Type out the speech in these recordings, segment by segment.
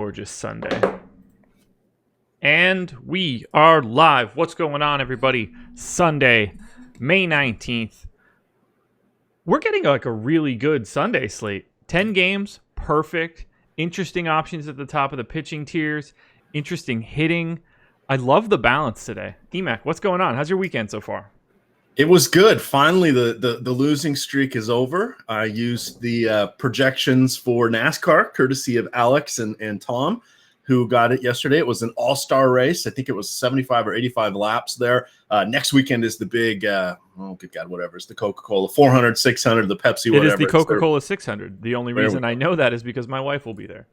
Gorgeous Sunday. And we are live. What's going on, everybody? Sunday, May 19th. We're getting like a really good Sunday slate. 10 games, perfect. Interesting options at the top of the pitching tiers. Interesting hitting. I love the balance today. Emac, what's going on? How's your weekend so far? It was good. Finally, the losing streak is over. I used the projections for NASCAR, courtesy of Alex and Tom, who got it yesterday. It was an all-star race. I think it was 75 or 85 laps there. Next weekend is the big, good God, whatever. It's the Coca-Cola 400, 600, the Pepsi, whatever. It is the Coca-Cola 600. The only reason I know that is because my wife will be there.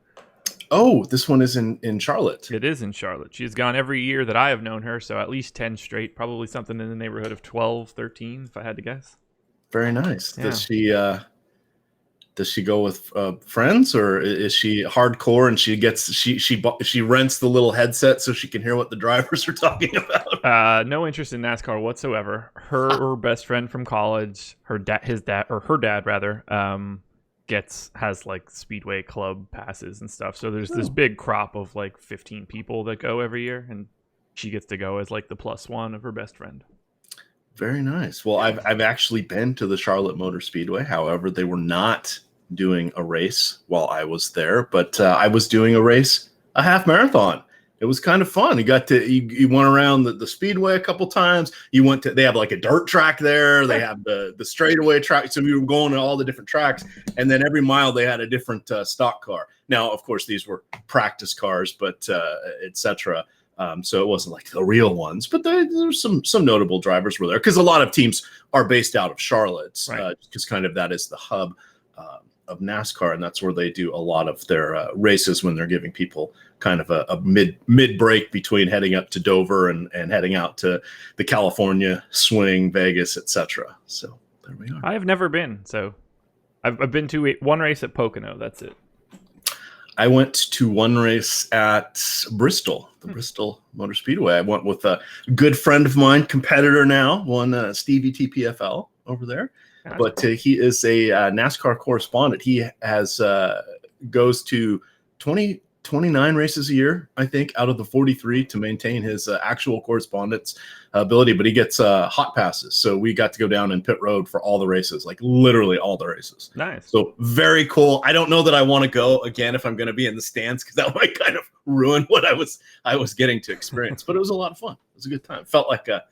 Oh, this one is in Charlotte. It is in Charlotte. She's gone every year that I have known her, so at least 10 straight, probably something in the neighborhood of 12, 13, if I had to guess. Very nice. Yeah. Does she go with friends, or is she hardcore and she rents the little headset so she can hear what the drivers are talking about? No interest in NASCAR whatsoever. Her best friend from college, her dad has like Speedway club passes and stuff. So there's this big crop of like 15 people that go every year, and she gets to go as like the plus one of her best friend. Very nice. Well, I've actually been to the Charlotte Motor Speedway. However, they were not doing a race while I was there, but I was doing a half marathon. It was kind of fun. You went around the speedway a couple times. They have like a dirt track there. They have the straightaway track. So we were going to all the different tracks, and then every mile they had a different stock car. Now, of course, these were practice cars, but etc. So it wasn't like the real ones, but there's some notable drivers were there because a lot of teams are based out of Charlotte, right? Because kind of that is the hub of NASCAR, and that's where they do a lot of their races when they're giving people kind of a mid break between heading up to Dover and heading out to the California swing, Vegas, etc. So there we are. I have never been, so I've been to one race at Pocono. That's it. I went to one race at Bristol, the Bristol Motor Speedway. I went with a good friend of mine, competitor now, one Stevie TPFL over there. But he is a NASCAR correspondent. He has goes to 29 races a year, I think, out of the 43 to maintain his actual correspondence ability. But he gets hot passes. So we got to go down in pit road for all the races, like literally all the races. Nice. So very cool. I don't know that I want to go again if I'm going to be in the stands, because that might kind of ruin what I was getting to experience. But it was a lot of fun. It was a good time. Felt like a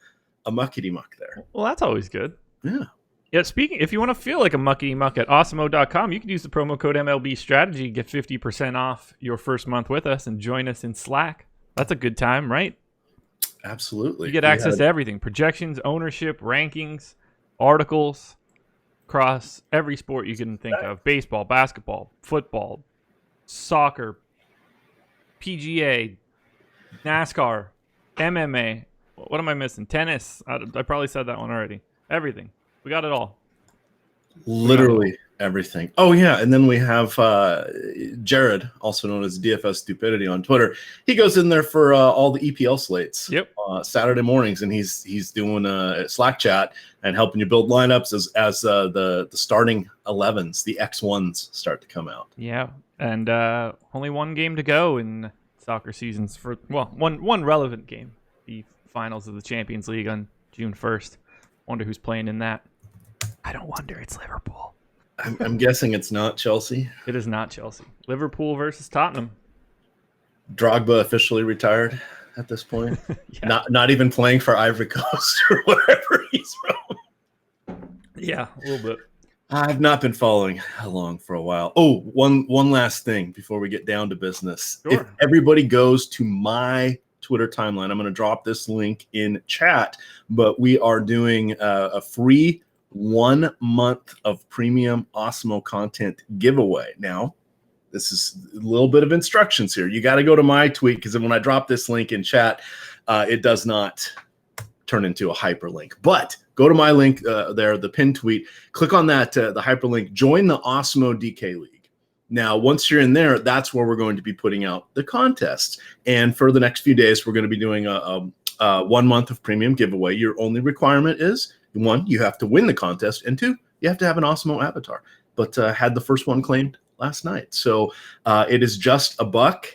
muckety muck there. Well, that's always good. Yeah. Yeah, if you want to feel like a muckety muck at awesemo.com, you can use the promo code MLB Strategy, get 50% off your first month with us, and join us in Slack. That's a good time, right? Absolutely. You get access to everything: projections, ownership, rankings, articles across every sport you can think of: baseball, basketball, football, soccer, PGA, NASCAR, MMA. What am I missing? Tennis. I probably said that one already. Everything. We got it all. Literally everything. Oh, yeah. And then we have Jared, also known as DFS Stupidity on Twitter. He goes in there for all the EPL slates. Yep. Saturday mornings, and he's doing a Slack chat and helping you build lineups as the starting 11s, the X1s start to come out. Yeah. And only one game to go in soccer seasons one relevant game. The finals of the Champions League on June 1st. Wonder who's playing in that. I don't wonder. It's Liverpool. I'm guessing it's not Chelsea. It is not Chelsea. Liverpool versus Tottenham. Drogba officially retired at this point. Yeah. Not even playing for Ivory Coast or wherever he's from. Yeah, a little bit. I've not been following along for a while. Oh, one last thing before we get down to business. Sure. If everybody goes to my Twitter timeline, I'm going to drop this link in chat, but we are doing a free 1 month of premium Awesemo content giveaway. Now, this is a little bit of instructions here. You got to go to my tweet, because when I drop this link in chat, it does not turn into a hyperlink. But go to my link there, the pinned tweet, click on that, the hyperlink, join the Awesemo DK League. Now, once you're in there, that's where we're going to be putting out the contests. And for the next few days, we're going to be doing a 1 month of premium giveaway. Your only requirement is, one, you have to win the contest, and two, you have to have an Awesemo avatar. But had the first one claimed last night. So it is just $1.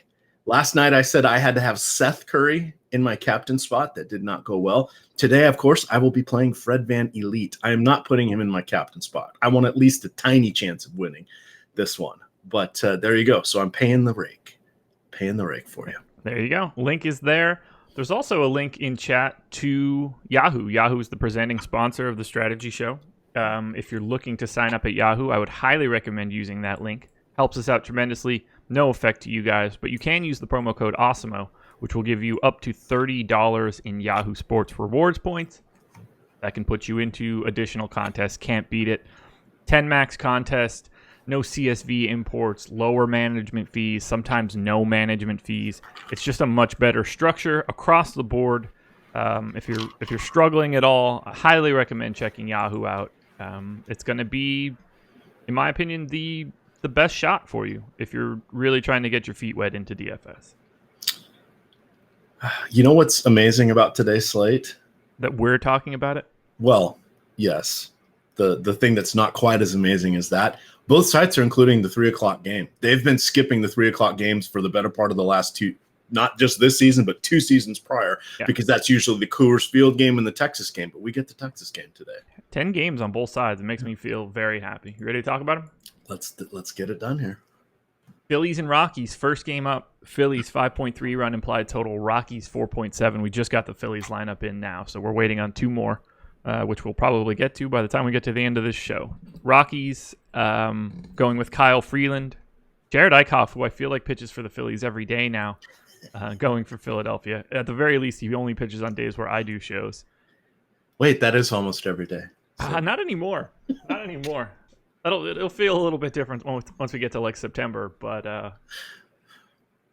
Last night I said I had to have Seth Curry in my captain spot. That did not go well. Today, of course, I will be playing Fred Van Elite. I am not putting him in my captain spot. I want at least a tiny chance of winning this one. But there you go. So I'm paying the rake. Paying the rake for you. There you go. Link is there. There's also a link in chat to Yahoo. Yahoo is the presenting sponsor of the strategy show. If you're looking to sign up at Yahoo, I would highly recommend using that link. Helps us out tremendously. No effect to you guys, but you can use the promo code AWESEMO, which will give you up to $30 in Yahoo Sports rewards points. That can put you into additional contests. Can't beat it. 10 max contest, no CSV imports, lower management fees, sometimes no management fees. It's just a much better structure across the board. If you're struggling at all, I highly recommend checking Yahoo out. It's going to be, in my opinion, the best shot for you if you're really trying to get your feet wet into DFS. You know what's amazing about today's slate? That we're talking about it? Well, yes. The thing that's not quite as amazing as that, both sites are including the 3 o'clock game. They've been skipping the 3 o'clock games for the better part of the last two, not just this season, but 2 seasons prior, because that's usually the Coors Field game and the Texas game. But we get the Texas game today. 10 games on both sides. It makes me feel very happy. You ready to talk about them? Let's get it done here. Phillies and Rockies, first game up. Phillies 5.3 run implied total. Rockies 4.7. We just got the Phillies lineup in now, so we're waiting on 2 more, which we'll probably get to by the time we get to the end of this show. Rockies going with Kyle Freeland. Jared Eichhoff, who I feel like pitches for the Phillies every day now, going for Philadelphia. At the very least, he only pitches on days where I do shows. Wait, that is almost every day. So. Not anymore. Not anymore. It'll feel a little bit different once we get to like September, but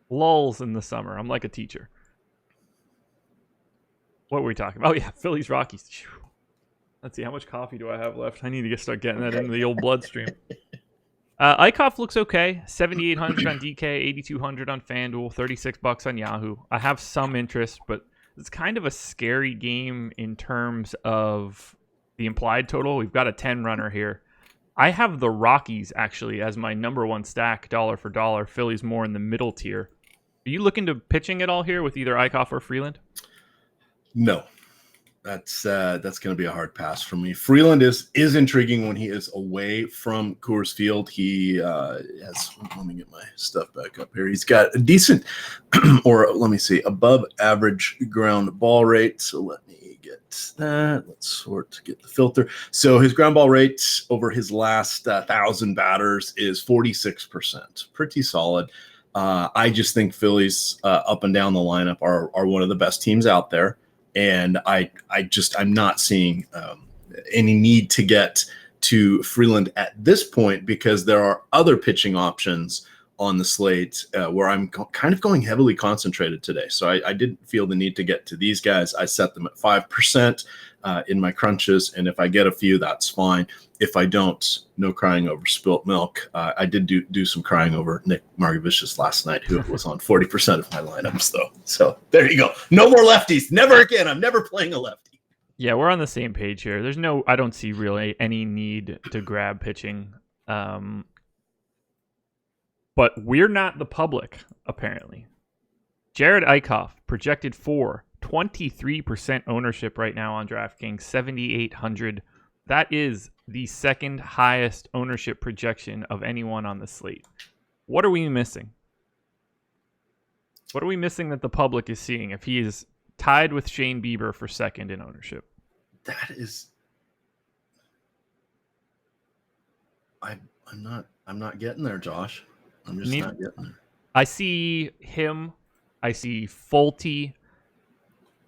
lulls in the summer. I'm like a teacher. What were we talking about? Oh yeah, Phillies Rockies. Let's see, how much coffee do I have left? I need to start getting that into the old bloodstream. Eichhoff looks okay. 7,800 on DK, 8,200 on FanDuel, $36 on Yahoo. I have some interest, but it's kind of a scary game in terms of the implied total. We've got a 10 runner here. I have the Rockies actually as my number 1 stack, dollar for dollar. Phillies more in the middle tier. Are you looking to pitching at all here with either Eichhoff or Freeland? No, that's going to be a hard pass for me. Freeland is intriguing when he is away from Coors Field. He has. Let me get my stuff back up here. He's got a decent, or let me see, above average ground ball rate. So let me get that. Let's get the filter. So his ground ball rate over his last 1,000 batters is 46%. Pretty solid. I just think Phillies up and down the lineup are one of the best teams out there. And I'm not seeing any need to get to Freeland at this point because there are other pitching options on the slate where I'm kind of going heavily concentrated today. So I didn't feel the need to get to these guys. I set them at 5% in my crunches. And if I get a few, that's fine. If I don't, no crying over spilt milk. I did do some crying over Nick Margevicius last night, who was on 40% of my lineups, though. So there you go. No more lefties. Never again. I'm never playing a lefty. Yeah, we're on the same page here. I don't see really any need to grab pitching. But we're not the public, apparently. Jared Eichhoff projected for 23% ownership right now on DraftKings, 7,800. That is the second highest ownership projection of anyone on the slate. What are we missing? What are we missing that the public is seeing if he is tied with Shane Bieber for second in ownership? That is... I'm not getting there, Josh. I'm just not getting there. I see him. I see Fulte,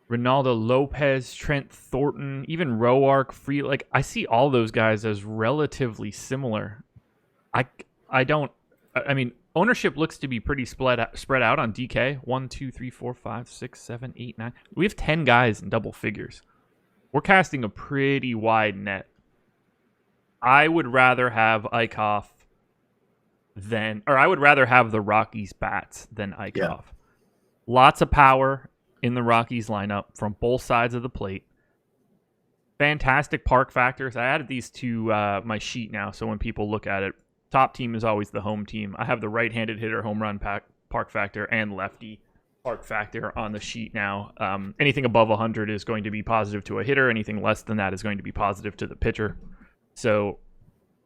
Ronaldo Lopez, Trent Thornton, even Roark, Free. Like, I see all those guys as relatively similar. I mean, ownership looks to be pretty spread out on DK. 1, 2, 3, 4, 5, 6, 7, 8, 9. We have 10 guys in double figures. We're casting a pretty wide net. I would rather have Eichhoff I would rather have the Rockies bats than Eichhoff. Yeah. Lots of power in the Rockies lineup from both sides of the plate. Fantastic park factors. I added these to my sheet now, so when people look at it, top team is always the home team. I have the right-handed hitter home run park factor and lefty park factor on the sheet now. Anything above 100 is going to be positive to a hitter. Anything less than that is going to be positive to the pitcher. So,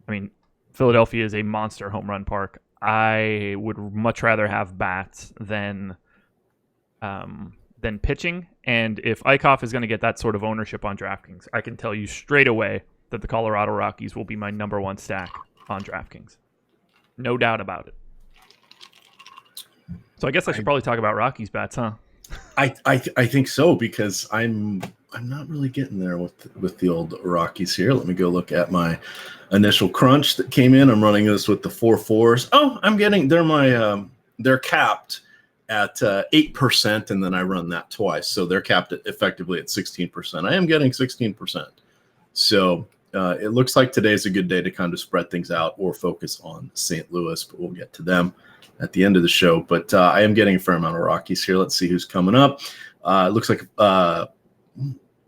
I mean, Philadelphia is a monster home run park. I would much rather have bats than pitching. And if Eichhoff is going to get that sort of ownership on DraftKings, I can tell you straight away that the Colorado Rockies will be my number one stack on DraftKings. No doubt about it. So I guess I should probably talk about Rockies bats, huh? I think so, because I'm not really getting there with the old Rockies here. Let me go look at my initial crunch that came in. I'm running this with the 4-4s. Oh, they're capped at 8%, and then I run that twice, so they're capped effectively at 16%. I am getting 16%. So it looks like today's a good day to kind of spread things out or focus on St. Louis, but we'll get to them at the end of the show. But I am getting a fair amount of Rockies here. Let's see who's coming up. It looks like, wow,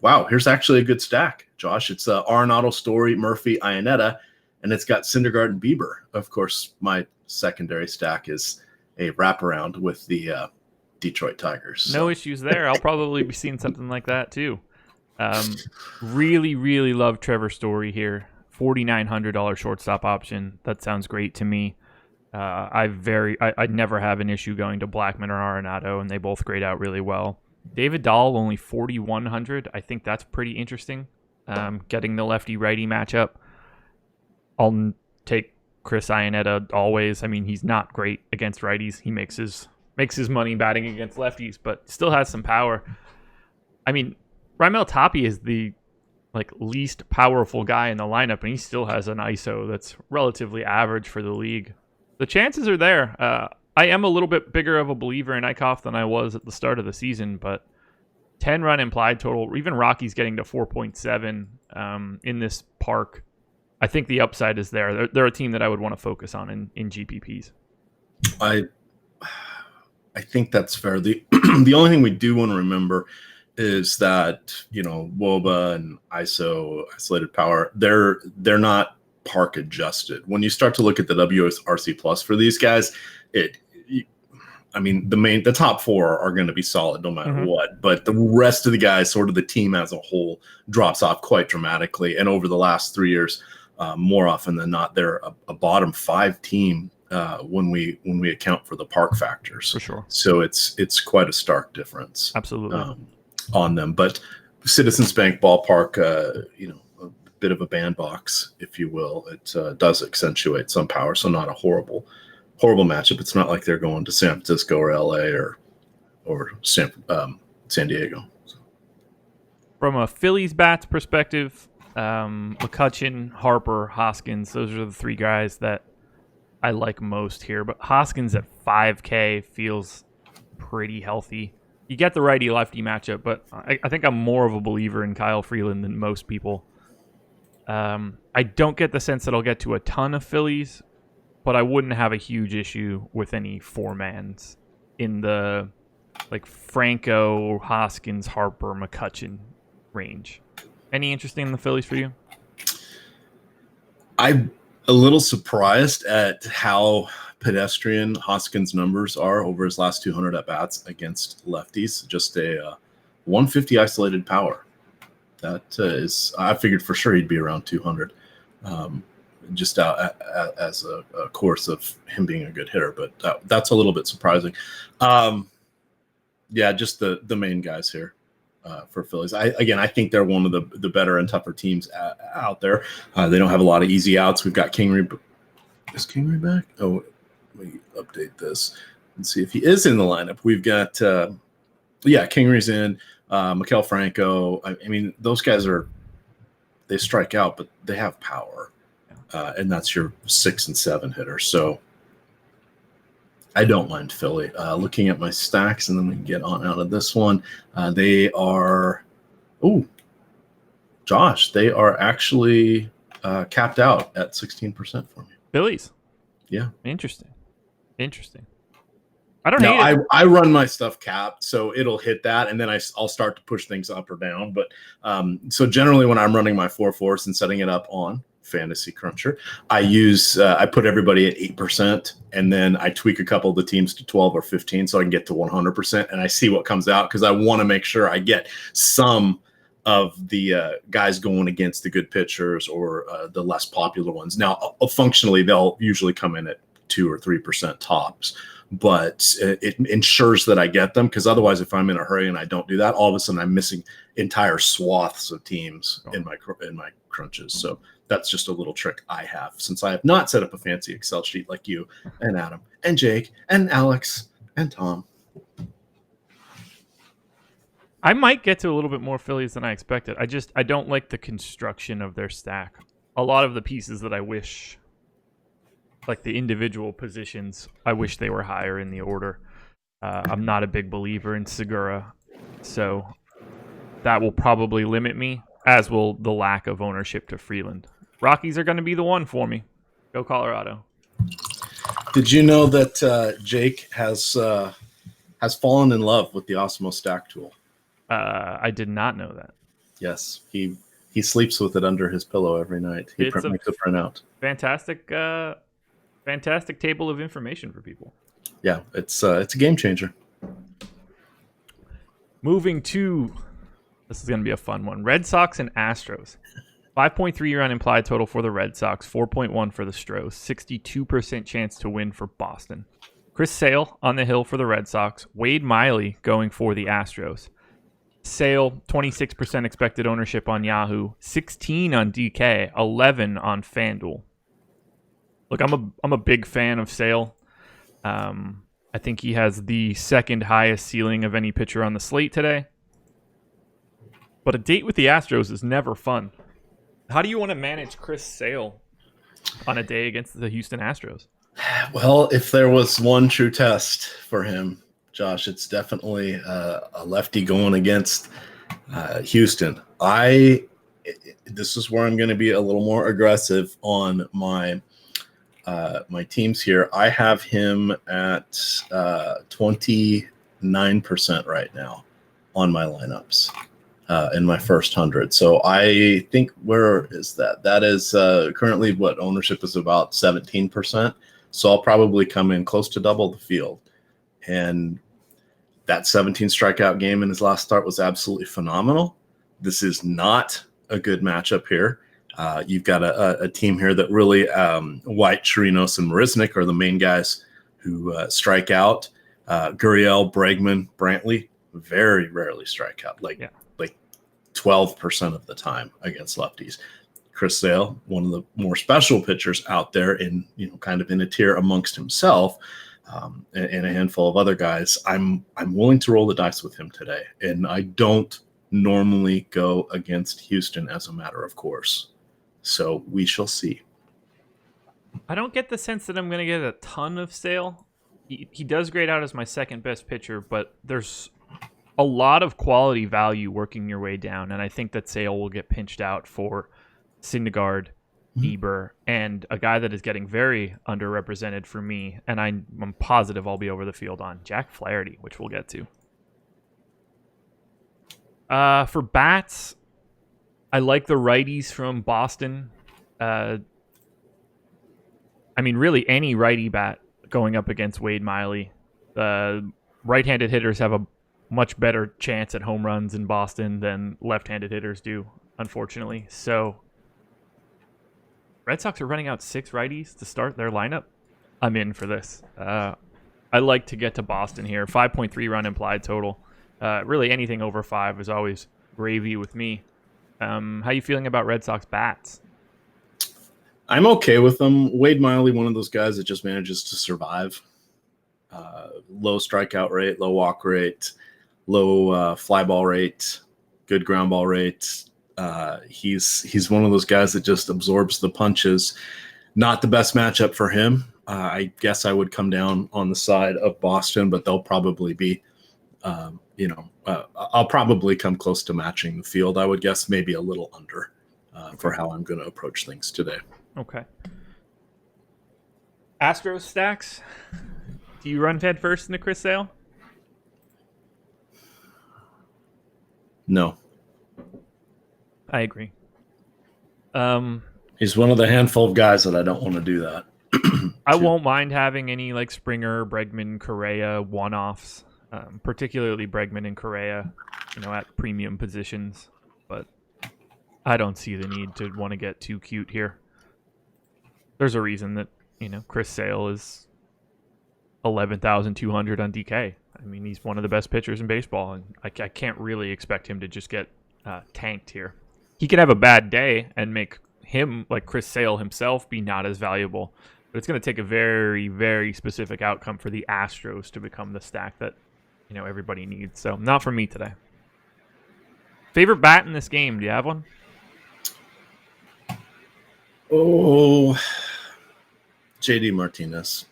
here's actually a good stack, Josh. It's Arenado, Story, Murphy, Iannetta, and it's got Syndergaard and Bieber. Of course, my secondary stack is a wraparound with the Detroit Tigers. So. No issues there. I'll probably be seeing something like that too. Really, really love Trevor Story here. $4,900 shortstop option. That sounds great to me. I never have an issue going to Blackmon or Arenado, and they both grade out really well. David Dahl, only 4,100. I think that's pretty interesting. Getting the lefty-righty matchup. I'll take Chris Iannetta always. I mean, he's not great against righties. He makes his money batting against lefties, but still has some power. I mean, Raimel Tapia is the least powerful guy in the lineup, and he still has an ISO that's relatively average for the league. The chances are there. I am a little bit bigger of a believer in Eichhoff than I was at the start of the season, but 10-run implied total, even Rockies getting to 4.7 in this park, I think the upside is there. They're a team that I would want to focus on in GPPs. I think that's fair. The only thing we do want to remember is that, WOBA and ISO, isolated power, they're not park adjusted. When you start to look at the WRC plus for these guys, the top four are going to be solid no matter what, but the rest of the guys, sort of the team as a whole, drops off quite dramatically. And over the last 3 years, more often than not, they're a bottom 5 team when we account for the park factors. For sure. So it's quite a stark difference. Absolutely. On them. But Citizens Bank Ballpark, a bit of a bandbox, if you will. It does accentuate some power, so not a horrible matchup. It's not like they're going to San Francisco or LA or San Diego. So. From a Phillies bats perspective, McCutchen, Harper, Hoskins, those are the 3 guys that I like most here. But Hoskins at 5K feels pretty healthy. You get the righty-lefty matchup, but I think I'm more of a believer in Kyle Freeland than most people. I don't get the sense that I'll get to a ton of Phillies, but I wouldn't have a huge issue with any 4-mans in the Franco, Hoskins, Harper, McCutchen range. Any interesting in the Phillies for you? I'm a little surprised at how pedestrian Hoskins' numbers are over his last 200 at-bats against lefties. Just a 150 isolated power. That is, I figured for sure he'd be around 200, just out as a course of him being a good hitter. But that's a little bit surprising. Just the main guys here for Phillies. I think they're one of the better and tougher teams out there. They don't have a lot of easy outs. We've got Kingery. Is Kingery back? Oh, let me update this and see if he is in the lineup. We've got, Kingery's in, Maikel Franco. I mean, those guys they strike out, but they have power. And that's your 6 and 7 hitter. So I don't mind Philly. Looking at my stacks, and then we can get on out of this one. They are, Josh, they are actually capped out at 16% for me. Phillies? Yeah. Interesting. I don't hate it. I run my stuff capped, so it'll hit that, and then I'll start to push things up or down. But so generally when I'm running my 4-4s and setting it up on fantasy cruncher. I put everybody at 8%, and then I tweak a couple of the teams to 12 or 15 so I can get to 100%, and I see what comes out because I want to make sure I get some of the guys going against the good pitchers or the less popular ones. Now, functionally, they'll usually come in at 2 or 3% tops, but it ensures that I get them, because otherwise, if I'm in a hurry and I don't do that, all of a sudden I'm missing entire swaths of teams in my crunches. So that's just a little trick I have, since I have not set up a fancy Excel sheet like you and Adam and Jake and Alex and Tom. I might get to a little bit more Phillies than I expected. I don't like the construction of their stack. A lot of the pieces that I wish, like the individual positions, I wish they were higher in the order. I'm not a big believer in Segura, so that will probably limit me, as will the lack of ownership to Freeland. Rockies are going to be the one for me. Go Colorado. Did you know that Jake has fallen in love with the Osmo stack tool? I did not know that. Yes, he sleeps with it under his pillow every night. He makes a printout. Fantastic table of information for people. Yeah, it's a game changer. Moving to, this is going to be a fun one. Red Sox and Astros. 5.3 run implied total for the Red Sox, 4.1 for the Stros, 62% chance to win for Boston. Chris Sale on the hill for the Red Sox, Wade Miley going for the Astros. Sale, 26% expected ownership on Yahoo, 16 on DK, 11 on FanDuel. Look, I'm a big fan of Sale. I think he has the second highest ceiling of any pitcher on the slate today. But a date with the Astros is never fun. How do you want to manage Chris Sale on a day against the Houston Astros? Well, if there was one true test for him, Josh, it's definitely a lefty going against Houston. This is where I'm going to be a little more aggressive on my teams here. I have him at 29% right now on my lineups in my first 100. So I think, where is that? That is currently what ownership is, about 17%. So I'll probably come in close to double the field. And that 17 strikeout game in his last start was absolutely phenomenal. This is not a good matchup here. You've got a team here that really, White, Chirinos, and Marisnik are the main guys who strike out. Gurriel, Bregman, Brantley very rarely strike out, like 12% of the time against lefties. Chris Sale, one of the more special pitchers out there, in kind of in a tier amongst himself, and a handful of other guys. I'm willing to roll the dice with him today, and I don't normally go against Houston as a matter of course. So we shall see. I don't get the sense that I'm going to get a ton of Sale. He does grade out as my second best pitcher, but there's a lot of quality value working your way down, and I think that Sale will get pinched out for Syndergaard, Bieber, and a guy that is getting very underrepresented for me, and I'm positive I'll be over the field on, Jack Flaherty, which we'll get to. For bats, I like the righties from Boston. Really any righty bat going up against Wade Miley. Right-handed hitters have a much better chance at home runs in Boston than left-handed hitters do, unfortunately. So Red Sox are running out 6 righties to start their lineup. I'm in for this. I like to get to Boston here. 5.3 run implied total. Really anything over 5 is always gravy with me. How you feeling about Red Sox bats? I'm okay with them. Wade Miley, one of those guys that just manages to survive. Low strikeout rate, low walk rate, low fly ball rate, good ground ball rate. He's one of those guys that just absorbs the punches. Not the best matchup for him. I guess I would come down on the side of Boston, but they'll probably be, I'll probably come close to matching the field. I would guess maybe a little under for how I'm going to approach things today. Okay. Astros stacks. Do you run head first into Chris Sale? No. I agree. He's one of the handful of guys that I don't want to do that. I won't mind having any like Springer, Bregman, Correa one-offs, particularly Bregman and Correa, at premium positions. But I don't see the need to want to get too cute here. There's a reason that Chris Sale is 11,200 on DK. I mean, he's one of the best pitchers in baseball, and I can't really expect him to just get tanked here. He could have a bad day and make him, like Chris Sale himself, be not as valuable. But it's going to take a very, very specific outcome for the Astros to become the stack that everybody needs. So not for me today. Favorite bat in this game? Do you have one? Oh, JD Martinez.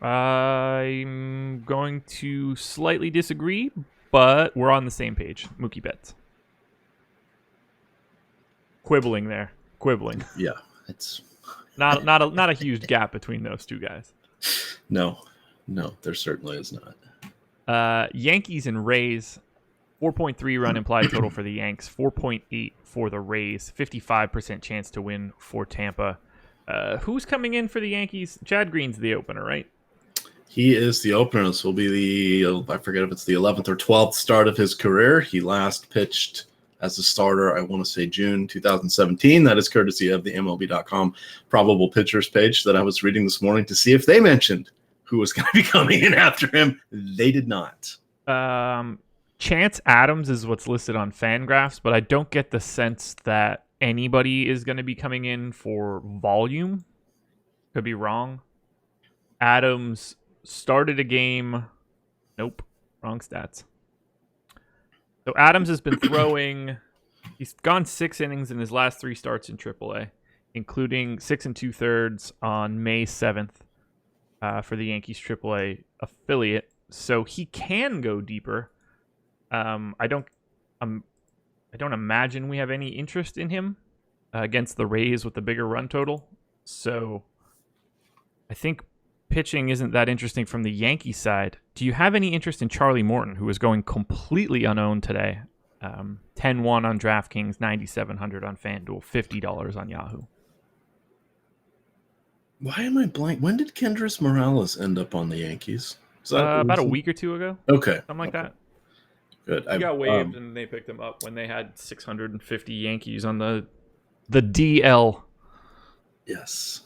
I'm going to slightly disagree, but we're on the same page. Mookie Betts. Quibbling there. Quibbling. Yeah, it's not a huge gap between those two guys. No, there certainly is not. Yankees and Rays. 4.3 run implied total for the Yanks. 4.8 for the Rays. 55% chance to win for Tampa. Who's coming in for the Yankees? Chad Green's the opener, right? He is the opener. This will be I forget if it's the 11th or 12th start of his career. He last pitched as a starter, I want to say June 2017. That is courtesy of the MLB.com probable pitchers page that I was reading this morning to see if they mentioned who was going to be coming in after him. They did not. Chance Adams is what's listed on Fangraphs, but I don't get the sense that anybody is going to be coming in for volume. Could be wrong. Adams started a game. Nope. Wrong stats. So Adams has been throwing. He's gone 6 innings in his last 3 starts in AAA, including 6 2/3 on May 7th for the Yankees AAA affiliate. So he can go deeper. I don't imagine we have any interest in him against the Rays with the bigger run total. So I think pitching isn't that interesting from the Yankee side. Do you have any interest in Charlie Morton, who is going completely unowned today? 10-1 on DraftKings, 9,700 on FanDuel, $50 on Yahoo. Why am I blank? When did Kendrys Morales end up on the Yankees? About a week or two ago. Okay. Something like that. Good. He got waived and they picked him up when they had 650 Yankees on the DL. Yes.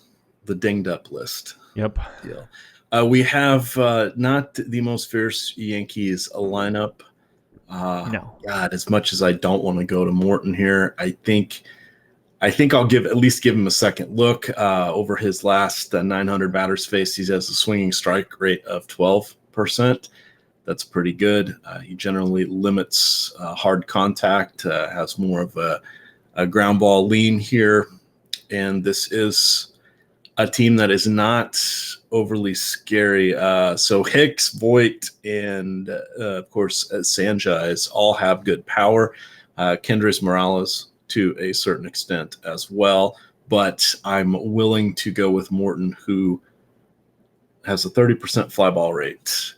The dinged up list. Yep. Yeah. We have not the most fierce Yankees lineup. No. God, as much as I don't want to go to Morton here, I think I'll give him a second look. Over his last 900 batters faced, he has a swinging strike rate of 12%. That's pretty good. He generally limits hard contact, has more of a ground ball lean here. And this is a team that is not overly scary. So Hicks, Voit, and of course Sanchez all have good power. Kendrys Morales to a certain extent as well. But I'm willing to go with Morton, who has a 30% fly ball rate,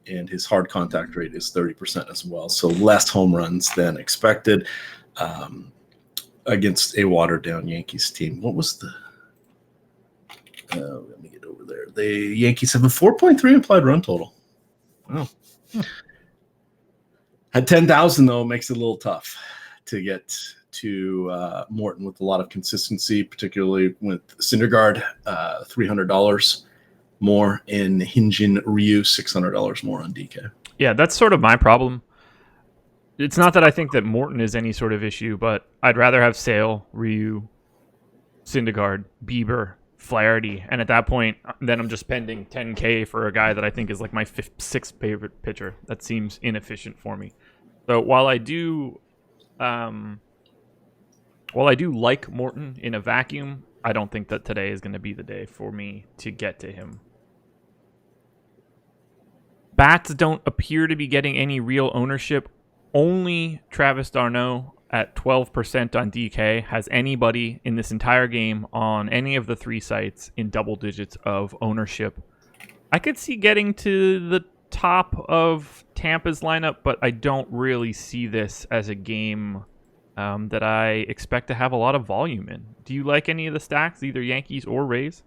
and his hard contact rate is 30% as well. So less home runs than expected against a watered-down Yankees team. What was the let me get over there. The Yankees have a 4.3 implied run total. Wow. At 10,000, though, makes it a little tough to get to Morton with a lot of consistency, particularly with Syndergaard, $300 more, in Hyunjin Ryu, $600 more on DK. Yeah, that's sort of my problem. It's not that I think that Morton is any sort of issue, but I'd rather have Sale, Ryu, Syndergaard, Bieber, Flaherty, and at that point, then I'm just spending $10K for a guy that I think is like my 6th favorite pitcher. That seems inefficient for me. So while I do like Morton in a vacuum, I don't think that today is going to be the day for me to get to him. Bats don't appear to be getting any real ownership. Only Travis d'Arnaud at 12% on DK has anybody in this entire game on any of the 3 sites in double digits of ownership. I could see getting to the top of Tampa's lineup, but I don't really see this as a game that I expect to have a lot of volume in. Do you like any of the stacks, either Yankees or Rays?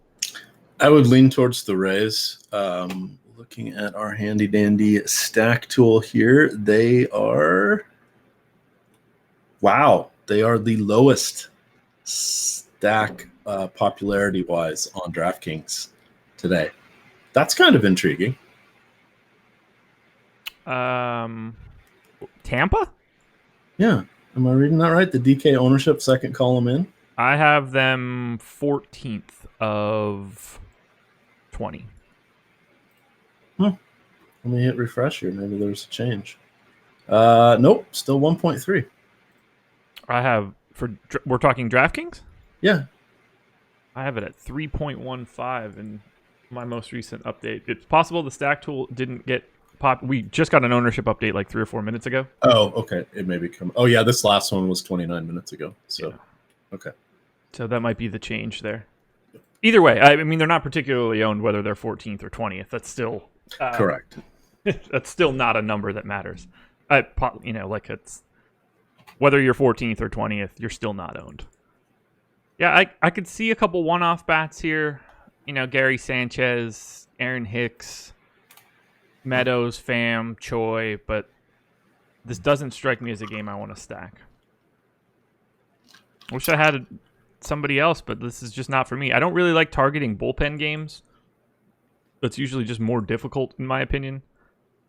I would lean towards the Rays. Looking at our handy dandy stack tool here, they are the lowest stack popularity wise on DraftKings today. That's kind of intriguing. Tampa? Yeah. Am I reading that right? The DK ownership, second column in? I have them 14th of 20. Let me hit refresh here. Maybe there's a change. Nope, still 1.3. I have, we're talking DraftKings? Yeah. I have it at 3.15 in my most recent update. It's possible the stack tool didn't get we just got an ownership update like 3 or 4 minutes ago. Oh, okay. It may be coming. Oh, yeah. This last one was 29 minutes ago. So, yeah. Okay. So that might be the change there. Either way, I mean, they're not particularly owned whether they're 14th or 20th. That's still correct. That's still not a number that matters. Like it's whether you're 14th or 20th, you're still not owned. Yeah, I could see a couple one-off bats here. Gary Sanchez, Aaron Hicks, Meadows, Pham, Choi, but this doesn't strike me as a game I want to stack. Wish I had somebody else, but this is just not for me. I don't really like targeting bullpen games. That's usually just more difficult, in my opinion.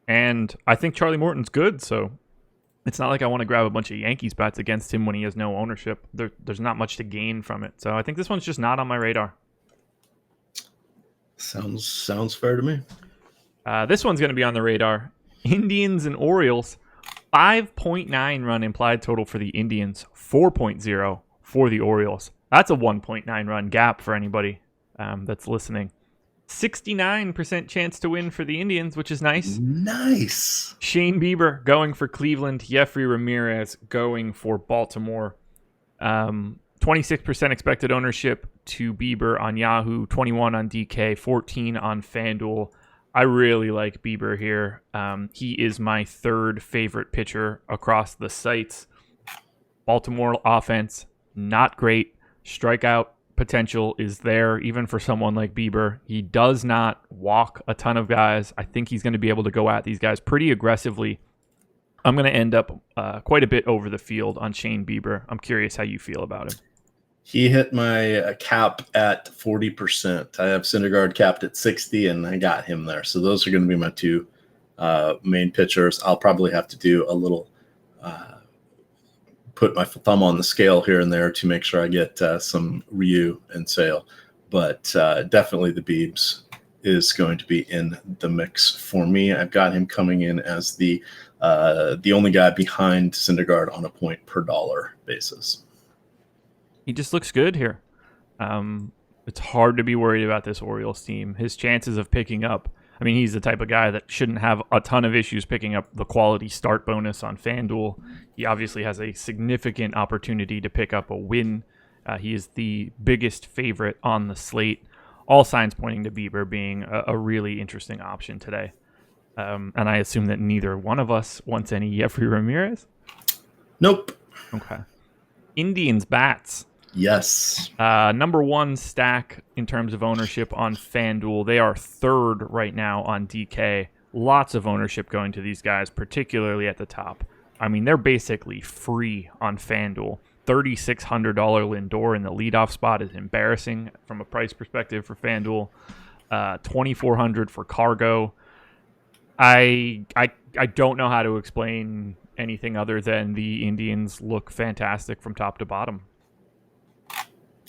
And I think Charlie Morton's good, so it's not like I want to grab a bunch of Yankees bats against him when he has no ownership. There's not much to gain from it. So I think this one's just not on my radar. Sounds fair to me. This one's going to be on the radar. Indians and Orioles. 5.9 run implied total for the Indians. 4.0 for the Orioles. That's a 1.9 run gap for anybody that's listening. 69% chance to win for the Indians, which is nice. Nice. Shane Bieber going for Cleveland. Jeffrey Ramirez going for Baltimore. 26% expected ownership to Bieber on Yahoo, 21 on DK, 14 on FanDuel. I really like Bieber here. He is my third favorite pitcher across the sites. Baltimore offense, not great. Strikeout potential is there, even for someone like Bieber. He does not walk a ton of guys. I think he's going to be able to go at these guys pretty aggressively. I'm going to end up quite a bit over the field on Shane Bieber. I'm curious how you feel about him. He hit my cap at 40%. I have Syndergaard capped at 60, and I got him there. So those are going to be my two main pitchers. I'll probably have to do a little put my thumb on the scale here and there to make sure I get some Ryu and Sale. But definitely the Biebs is going to be in the mix for me. I've got him coming in as the only guy behind Syndergaard on a point per dollar basis. He just looks good here. It's hard to be worried about this Orioles team. His chances of picking up, I mean, he's the type of guy that shouldn't have a ton of issues picking up the quality start bonus on FanDuel. He obviously has a significant opportunity to pick up a win. He is the biggest favorite on the slate. All signs pointing to Bieber being a really interesting option today. And I assume that neither one of us wants any Jeffrey Ramirez? Nope. Okay. Indians bats. Yes. Number one stack in terms of ownership on FanDuel. They are third right now on DK. Lots of ownership going to these guys, particularly at the top. I mean, they're basically free on FanDuel. $3,600 Lindor in the leadoff spot is embarrassing from a price perspective for FanDuel. $2,400 for Cargo. I don't know how to explain anything other than the Indians look fantastic from top to bottom.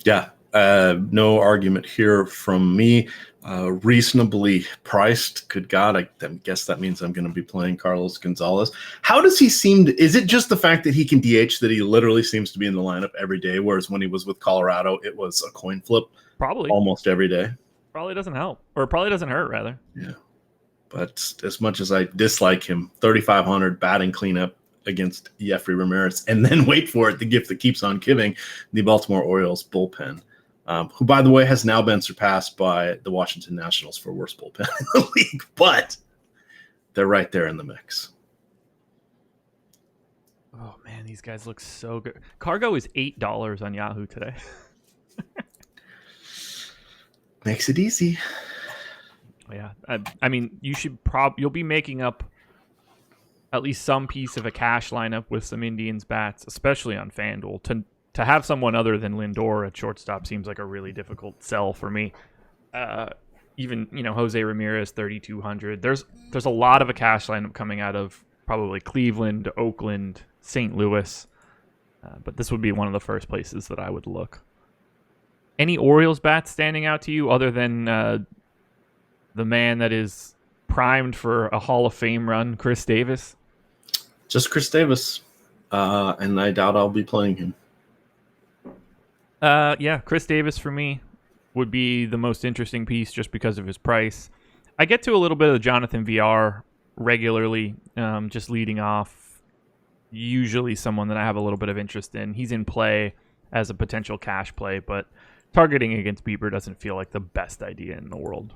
Yeah, no argument here from me. Reasonably priced. Good God, I guess that means I'm going to be playing Carlos Gonzalez. How does he seem to, is it just the fact that he can DH that he literally seems to be in the lineup every day, whereas when he was with Colorado, it was a coin flip? Probably. Almost every day. Probably doesn't help, or probably doesn't hurt, rather. Yeah. But as much as I dislike him, 3,500 batting cleanup against Jeffrey Ramirez, and then wait for it, the gift that keeps on giving, the Baltimore Orioles bullpen, who, by the way, has now been surpassed by the Washington Nationals for worst bullpen in the league, but they're right there in the mix. Oh man, these guys look so good. Cargo is $8 on Yahoo today. Makes it easy. Yeah, I mean, you'll be making up at least some piece of a cash lineup with some Indians bats, especially on FanDuel. To have someone other than Lindor at shortstop seems like a really difficult sell for me. Even Jose Ramirez 3,200. There's a lot of a cash lineup coming out of probably Cleveland, Oakland, St. Louis, but this would be one of the first places that I would look. Any Orioles bats standing out to you other than the man that is primed for a Hall of Fame run, Chris Davis? Just Chris Davis, and I doubt I'll be playing him. Yeah, Chris Davis for me would be the most interesting piece just because of his price. I get to a little bit of Jonathan VR regularly, just leading off. Usually someone that I have a little bit of interest in. He's in play as a potential cash play, but targeting against Bieber doesn't feel like the best idea in the world.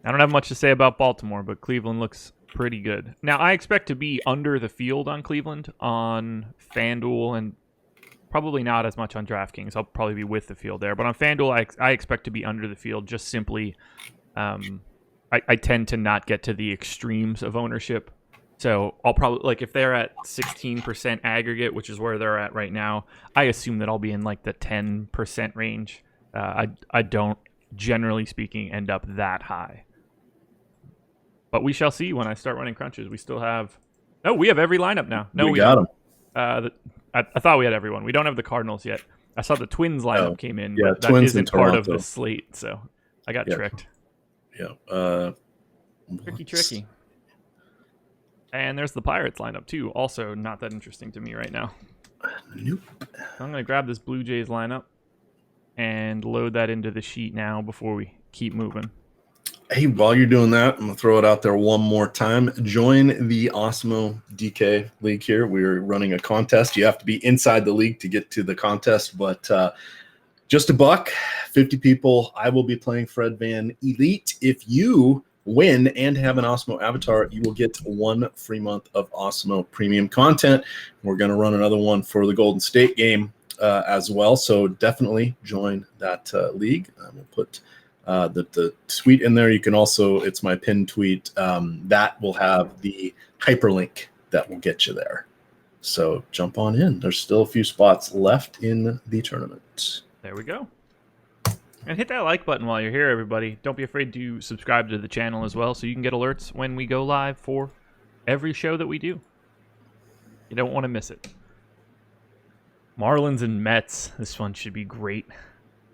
I don't have much to say about Baltimore, but Cleveland looks pretty good. Now, I expect to be under the field on Cleveland on FanDuel, and probably not as much on DraftKings. I'll probably be with the field there. But on FanDuel, I expect to be under the field just simply. I tend to not get to the extremes of ownership. So I'll probably, if they're at 16% aggregate, which is where they're at right now, I assume that I'll be in the 10% range. I don't, generally speaking, end up that high. But we shall see when I start running crunches. We still have... Oh, we have every lineup now. No, we got them. I thought we had everyone. We don't have the Cardinals yet. I saw the Twins lineup came in, yeah, but that Twins isn't part of the slate, so I got tricked. Yeah. Tricky. And there's the Pirates lineup, too. Also not that interesting to me right now. Nope. I'm going to grab this Blue Jays lineup and load that into the sheet now before we keep moving. Hey, while you're doing that, I'm going to throw it out there one more time. Join the Osmo DK League here. We're running a contest. You have to be inside the league to get to the contest, but just $1, 50 people. I will be playing Fred Van Elite. If you win and have an Osmo avatar, you will get 1 free month of Osmo premium content. We're going to run another one for the Golden State game as well, so definitely join that league. We'll put the tweet in there. You can also, it's my pinned tweet, that will have the hyperlink that will get you there. So jump on in. There's still a few spots left in the tournament. There we go. And hit that like button while you're here, everybody. Don't be afraid to subscribe to the channel as well so you can get alerts when we go live for every show that we do. You don't want to miss it. Marlins and Mets. This one should be great.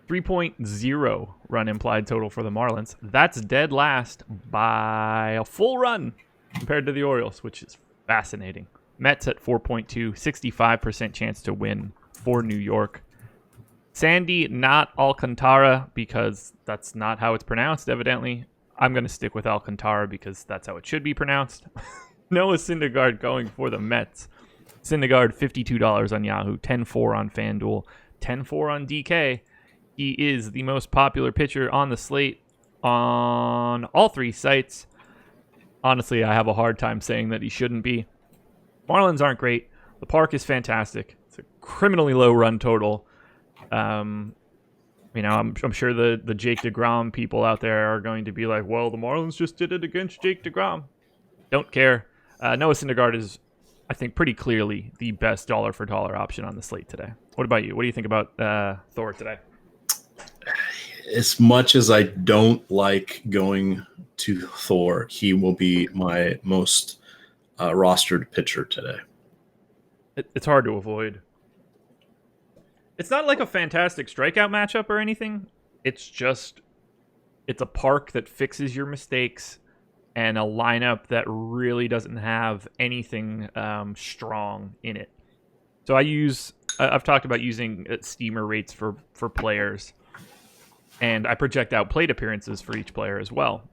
3.0 run implied total for the Marlins. That's dead last by a full run compared to the Orioles, which is fascinating. Mets at 4.2, 65% chance to win for New York. Sandy, not Alcantara, because that's not how it's pronounced, evidently. I'm going to stick with Alcantara because that's how it should be pronounced. Noah Syndergaard going for the Mets. Syndergaard, $52 on Yahoo, 10-4 on FanDuel, 10-4 on DK. He is the most popular pitcher on the slate on all 3 sites. Honestly, I have a hard time saying that he shouldn't be. Marlins aren't great. The park is fantastic. It's a criminally low run total. I'm sure the Jake DeGrom people out there are going to be like, well, the Marlins just did it against Jake DeGrom. Don't care. Noah Syndergaard is, I think, pretty clearly the best dollar-for-dollar option on the slate today. What about you? What do you think about Thor today? As much as I don't like going to Thor, he will be my most rostered pitcher today. It's hard to avoid. It's not like a fantastic strikeout matchup or anything. It's a park that fixes your mistakes and a lineup that really doesn't have anything strong in it. So I've talked about using steamer rates for players, and I project out plate appearances for each player as well.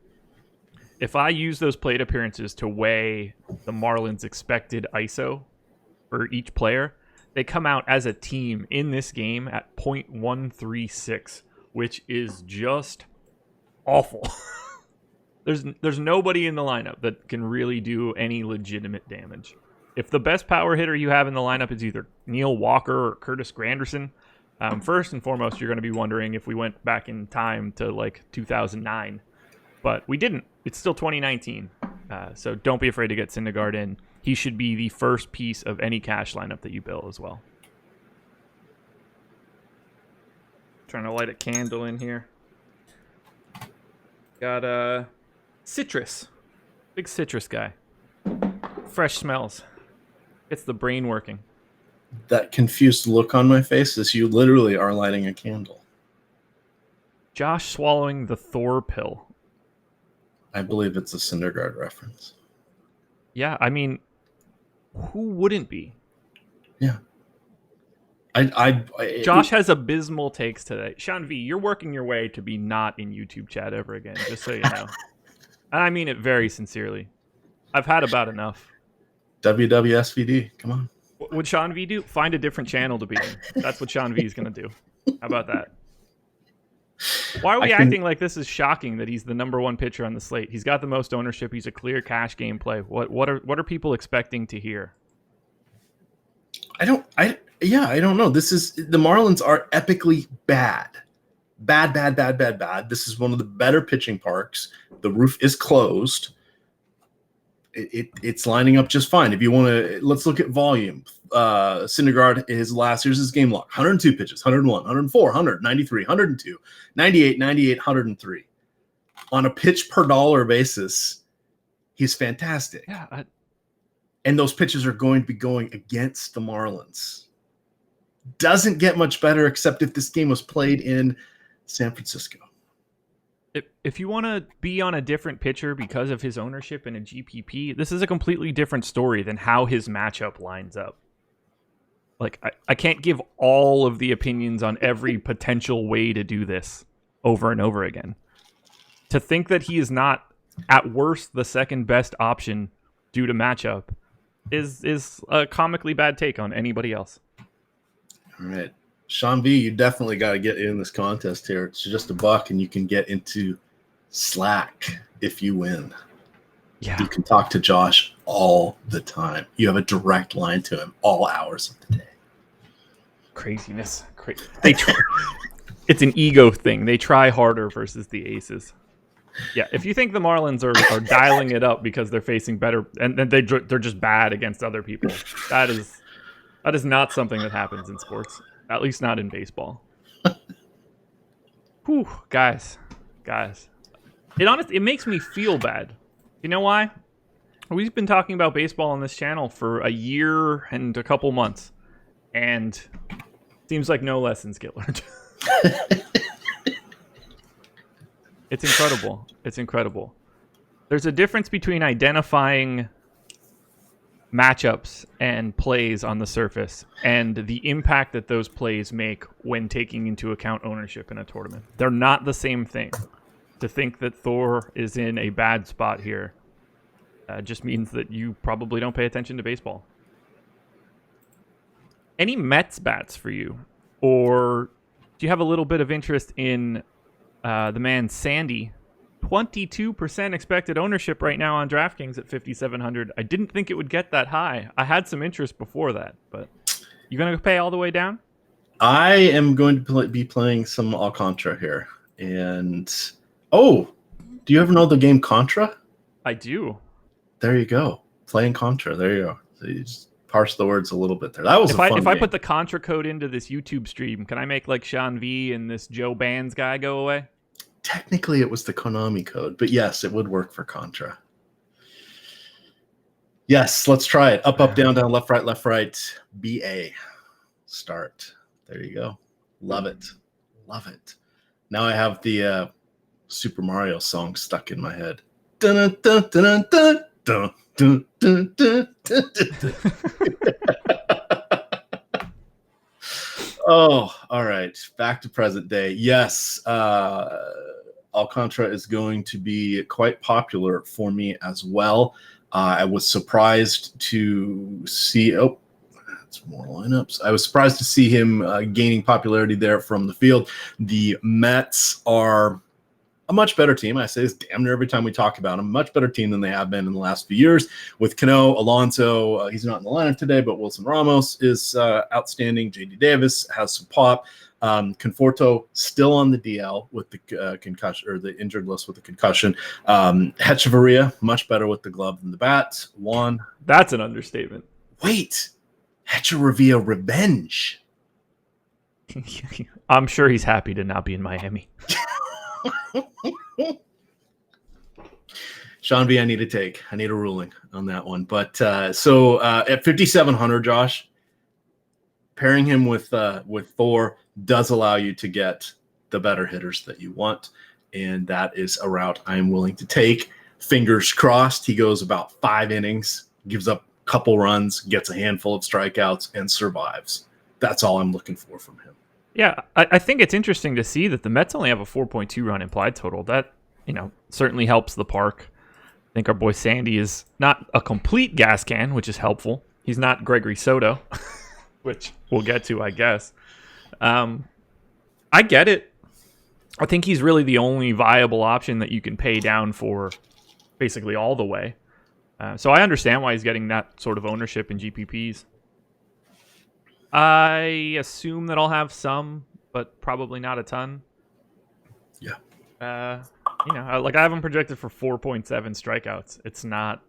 If I use those plate appearances to weigh the Marlins' expected ISO for each player, they come out as a team in this game at 0.136, which is just awful. There's nobody in the lineup that can really do any legitimate damage. If the best power hitter you have in the lineup is either Neil Walker or Curtis Granderson, first and foremost, you're going to be wondering if we went back in time to like 2009. But we didn't. It's still 2019. So don't be afraid to get Syndergaard in. He should be the first piece of any cash lineup that you build as well. Trying to light a candle in here. Got citrus. Big citrus guy. Fresh smells. Gets the brain working. That confused look on my face is you literally are lighting a candle. Josh swallowing the Thor pill. I believe it's a Syndergaard reference. Yeah, I mean, who wouldn't be? Yeah. Josh has abysmal takes today. Sean V, you're working your way to be not in YouTube chat ever again, just so you know. And I mean it very sincerely. I've had about enough. WWSVD, come on. What would Sean V do? Find a different channel to be in. That's what Sean V is going to do. How about that? Why are we acting like this is shocking that he's the number one pitcher on the slate? He's got the most ownership. He's a clear cash game play. What are people expecting to hear? I don't know. The Marlins are epically bad. Bad. This is one of the better pitching parks. The roof is closed. It's lining up just fine. If you want to, let's look at volume. Syndergaard, here's his game log. 102 pitches, 101, 104, 100, 93, 102, 98, 98, 103. On a pitch per dollar basis, he's fantastic. Yeah. And those pitches are going to be going against the Marlins. Doesn't get much better except if this game was played in San Francisco. If you want to be on a different pitcher because of his ownership in a GPP, this is a completely different story than how his matchup lines up. Like, I can't give all of the opinions on every potential way to do this over and over again. To think that he is not, at worst, the second best option due to matchup is a comically bad take on anybody else. All right. Sean V, you definitely got to get in this contest here. It's just $1 and you can get into Slack if you win. Yeah. You can talk to Josh all the time. You have a direct line to him all hours of the day. Craziness. It's an ego thing. They try harder versus the aces. Yeah, if you think the Marlins are dialing it up because they're facing better and they're just bad against other people, that is not something that happens in sports. At least not in baseball. Whew, guys. It makes me feel bad. You know why? We've been talking about baseball on this channel for a year and a couple months, and seems like no lessons get learned. It's incredible. There's a difference between identifying matchups and plays on the surface and the impact that those plays make when taking into account ownership in a tournament. They're not the same thing. To think that Thor is in a bad spot here just means that you probably don't pay attention to baseball. Any Mets bats for you? Or do you have a little bit of interest in the man Sandy? 22% expected ownership right now on DraftKings at 5,700. I didn't think it would get that high. I had some interest before that, but you going to pay all the way down? I am going to be playing some Alcantara here. And, do you ever know the game Contra? I do. There you go. Playing Contra. There you go. So you just parse the words a little bit there. That was fun If game. I put the Contra code into this YouTube stream, can I make like Sean V and this Joe Bands guy go away? Technically, it was the Konami code, but yes, it would work for Contra. Yes, let's try it. Up, down, left, right. BA. Start. There you go. Love it. Now I have the Super Mario song stuck in my head. Dun, dun, dun, dun, dun, dun, dun, dun, dun, dun. Oh, all right. Back to present day. Yes, Alcantara is going to be quite popular for me as well. I was surprised to see. That's more lineups. I was surprised to see him gaining popularity there from the field. The Mets are a much better team. I say this damn near every time we talk about them. Much better team than they have been in the last few years. With Cano, Alonso, he's not in the lineup today, but Wilson Ramos is outstanding. JD Davis has some pop. Conforto still on the DL with the concussion, or the injured list with the concussion. Hechavarria much better with the glove than the bat. Juan, that's an understatement. Wait, Hechavarria revenge. I'm sure he's happy to not be in Miami. Sean V, I need a ruling on that one. But so at 5,700, Josh, pairing him with Thor does allow you to get the better hitters that you want, and that is a route I am willing to take. Fingers crossed, he goes about 5 innings, gives up a couple runs, gets a handful of strikeouts, and survives. That's all I'm looking for from him. Yeah, I think it's interesting to see that the Mets only have a 4.2 run implied total. That, certainly helps the park. I think our boy Sandy is not a complete gas can, which is helpful. He's not Gregory Soto, which we'll get to, I guess. I get it. I think he's really the only viable option that you can pay down for basically all the way. So I understand why he's getting that sort of ownership in GPPs. I assume that I'll have some, but probably not a ton. Yeah. I have him projected for 4.7 strikeouts. It's not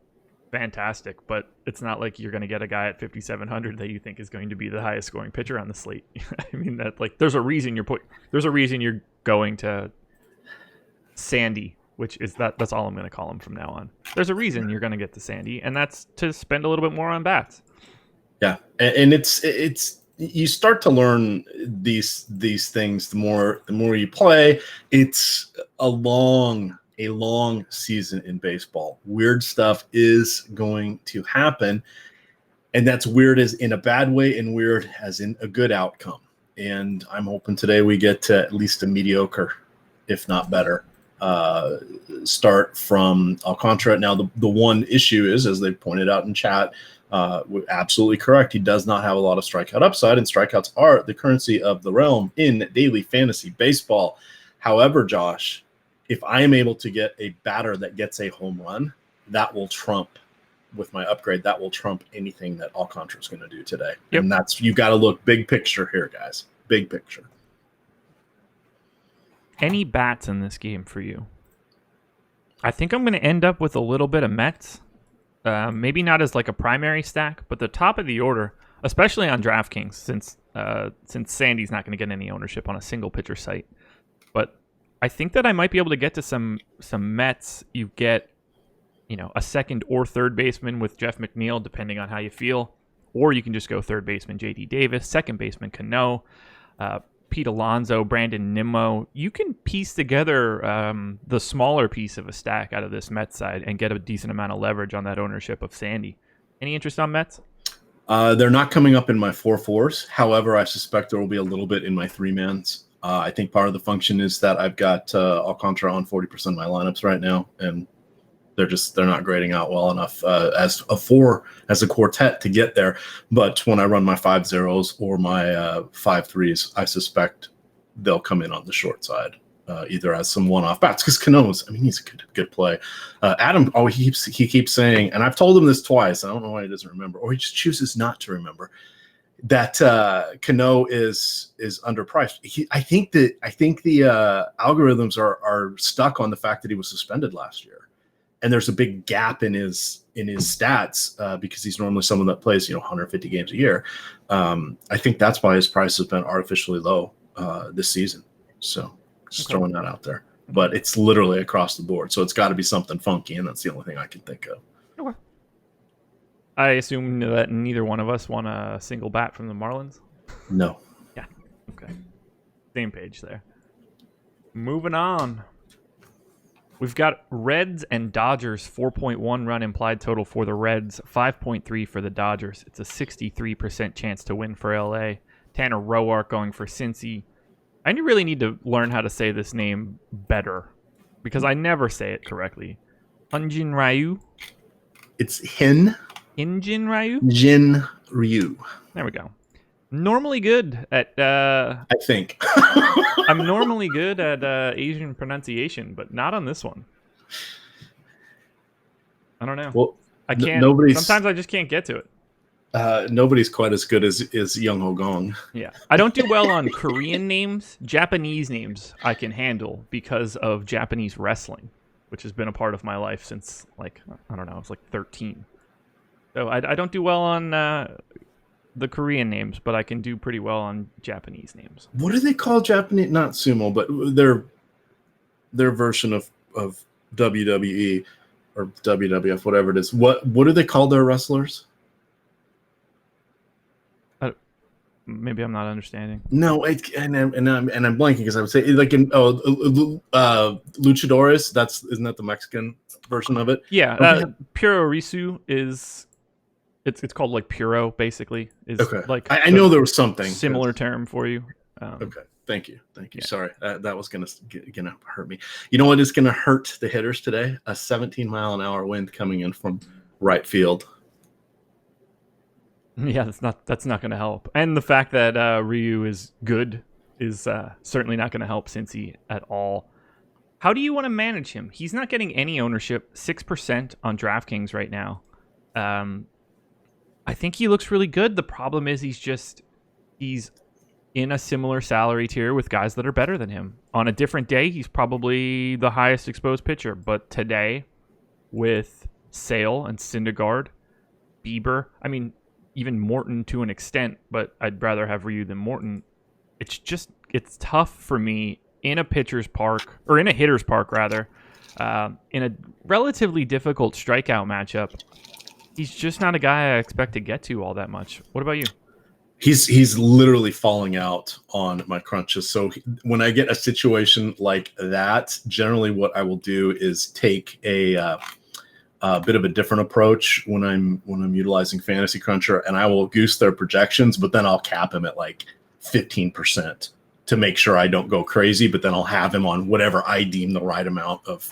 fantastic, but it's not like you're going to get a guy at 5,700 that you think is going to be the highest scoring pitcher on the slate. I mean, that there's a reason you're going to Sandy, which is that's all I'm going to call him from now on. There's a reason you're going to get to Sandy, and that's to spend a little bit more on bats. Yeah, and it's you start to learn these things the more you play. It's a long season in baseball. Weird stuff is going to happen, and that's weird as in a bad way and weird as in a good outcome. And I'm hoping today we get to at least a mediocre, if not better, start from Alcantara. Now, the one issue is, as they pointed out in chat, absolutely correct, he does not have a lot of strikeout upside, and strikeouts are the currency of the realm in daily fantasy baseball. However, Josh, if I am able to get a batter that gets a home run, that will trump, with my upgrade, that will trump anything that Alcantara is going to do today. Yep. And that's, you've got to look big picture here, guys. Big picture. Any bats in this game for you? I think I'm going to end up with a little bit of Mets. Maybe not as like a primary stack, but the top of the order, especially on DraftKings, since Sandy's not going to get any ownership on a single pitcher site. But I think that I might be able to get to some Mets. You get, a second or third baseman with Jeff McNeil, depending on how you feel, or you can just go third baseman JD Davis, second baseman Cano, Pete Alonso, Brandon Nimmo. You can piece together the smaller piece of a stack out of this Mets side and get a decent amount of leverage on that ownership of Sandy. Any interest on Mets? They're not coming up in my 4-4s. However, I suspect there will be a little bit in my 3-mans. I think part of the function is that I've got Alcantara on 40% of my lineups right now, and they're not grading out well enough as a quartet to get there. But when I run my 5-0s or my 5-3s, I suspect they'll come in on the short side, either as some one-off bats. Because Cano's, he's a good play. Adam, he keeps saying, and I've told him this twice. I don't know why he doesn't remember, or he just chooses not to remember, that Cano is underpriced. I think the algorithms are stuck on the fact that he was suspended last year. And there's a big gap in his stats because he's normally someone that plays 150 games a year. I think that's why his price has been artificially low this season. So just throwing that out there. But it's literally across the board. So it's got to be something funky, and that's the only thing I can think of. Okay. I assume that neither one of us won a single bat from the Marlins? No. Yeah. Okay. Same page there. Moving on. We've got Reds and Dodgers, 4.1 run implied total for the Reds, 5.3 for the Dodgers. It's a 63% chance to win for LA. Tanner Roark going for Cincy. I really need to learn how to say this name better because I never say it correctly. Hyun-Jin Ryu? It's Hyun Jin Ryu? Jin Ryu. There we go. Normally good at I think I'm normally good at Asian pronunciation, but not on this one. I don't know. Well, I can't. nobody's Sometimes I just can't get to it. nobody's quite as good as Young Ho Gong. Yeah, I don't do well on Korean names. Japanese names I can handle because of Japanese wrestling, which has been a part of my life since like I don't know, I was like 13. So I don't do well on the Korean names, but I can do pretty well on Japanese names. What do they call Japanese? Not sumo, but their version of WWE or WWF, whatever it is. What do they call their wrestlers? Maybe I'm not understanding. No, and I'm blanking because I would say like in luchadores. Isn't that the Mexican version of it? Yeah, Puro Risu is it's called like Puro basically. Is okay. Like I know there was something similar term for you. Okay, thank you. Yeah. Sorry, that was gonna hurt me. You know what is gonna hurt the hitters today? A 17-mile-an-hour wind coming in from right field. Yeah, that's not going to help. And the fact that Ryu is good is certainly not going to help Cincy at all. How do you want to manage him? He's not getting any ownership, 6% on DraftKings right now. I think he looks really good. The problem is he's in a similar salary tier with guys that are better than him. On a different day, he's probably the highest exposed pitcher. But today, with Sale and Syndergaard, Bieber, I mean, even Morton to an extent, but I'd rather have Ryu than Morton. It's tough for me in a hitter's park, in a relatively difficult strikeout matchup. He's just not a guy I expect to get to all that much. What about you? He's literally falling out on my crunches. So when I get a situation like that, generally what I will do is take a bit of a different approach when I'm utilizing Fantasy Cruncher, and I will goose their projections, but then I'll cap him at like 15% to make sure I don't go crazy. But then I'll have him on whatever I deem the right amount of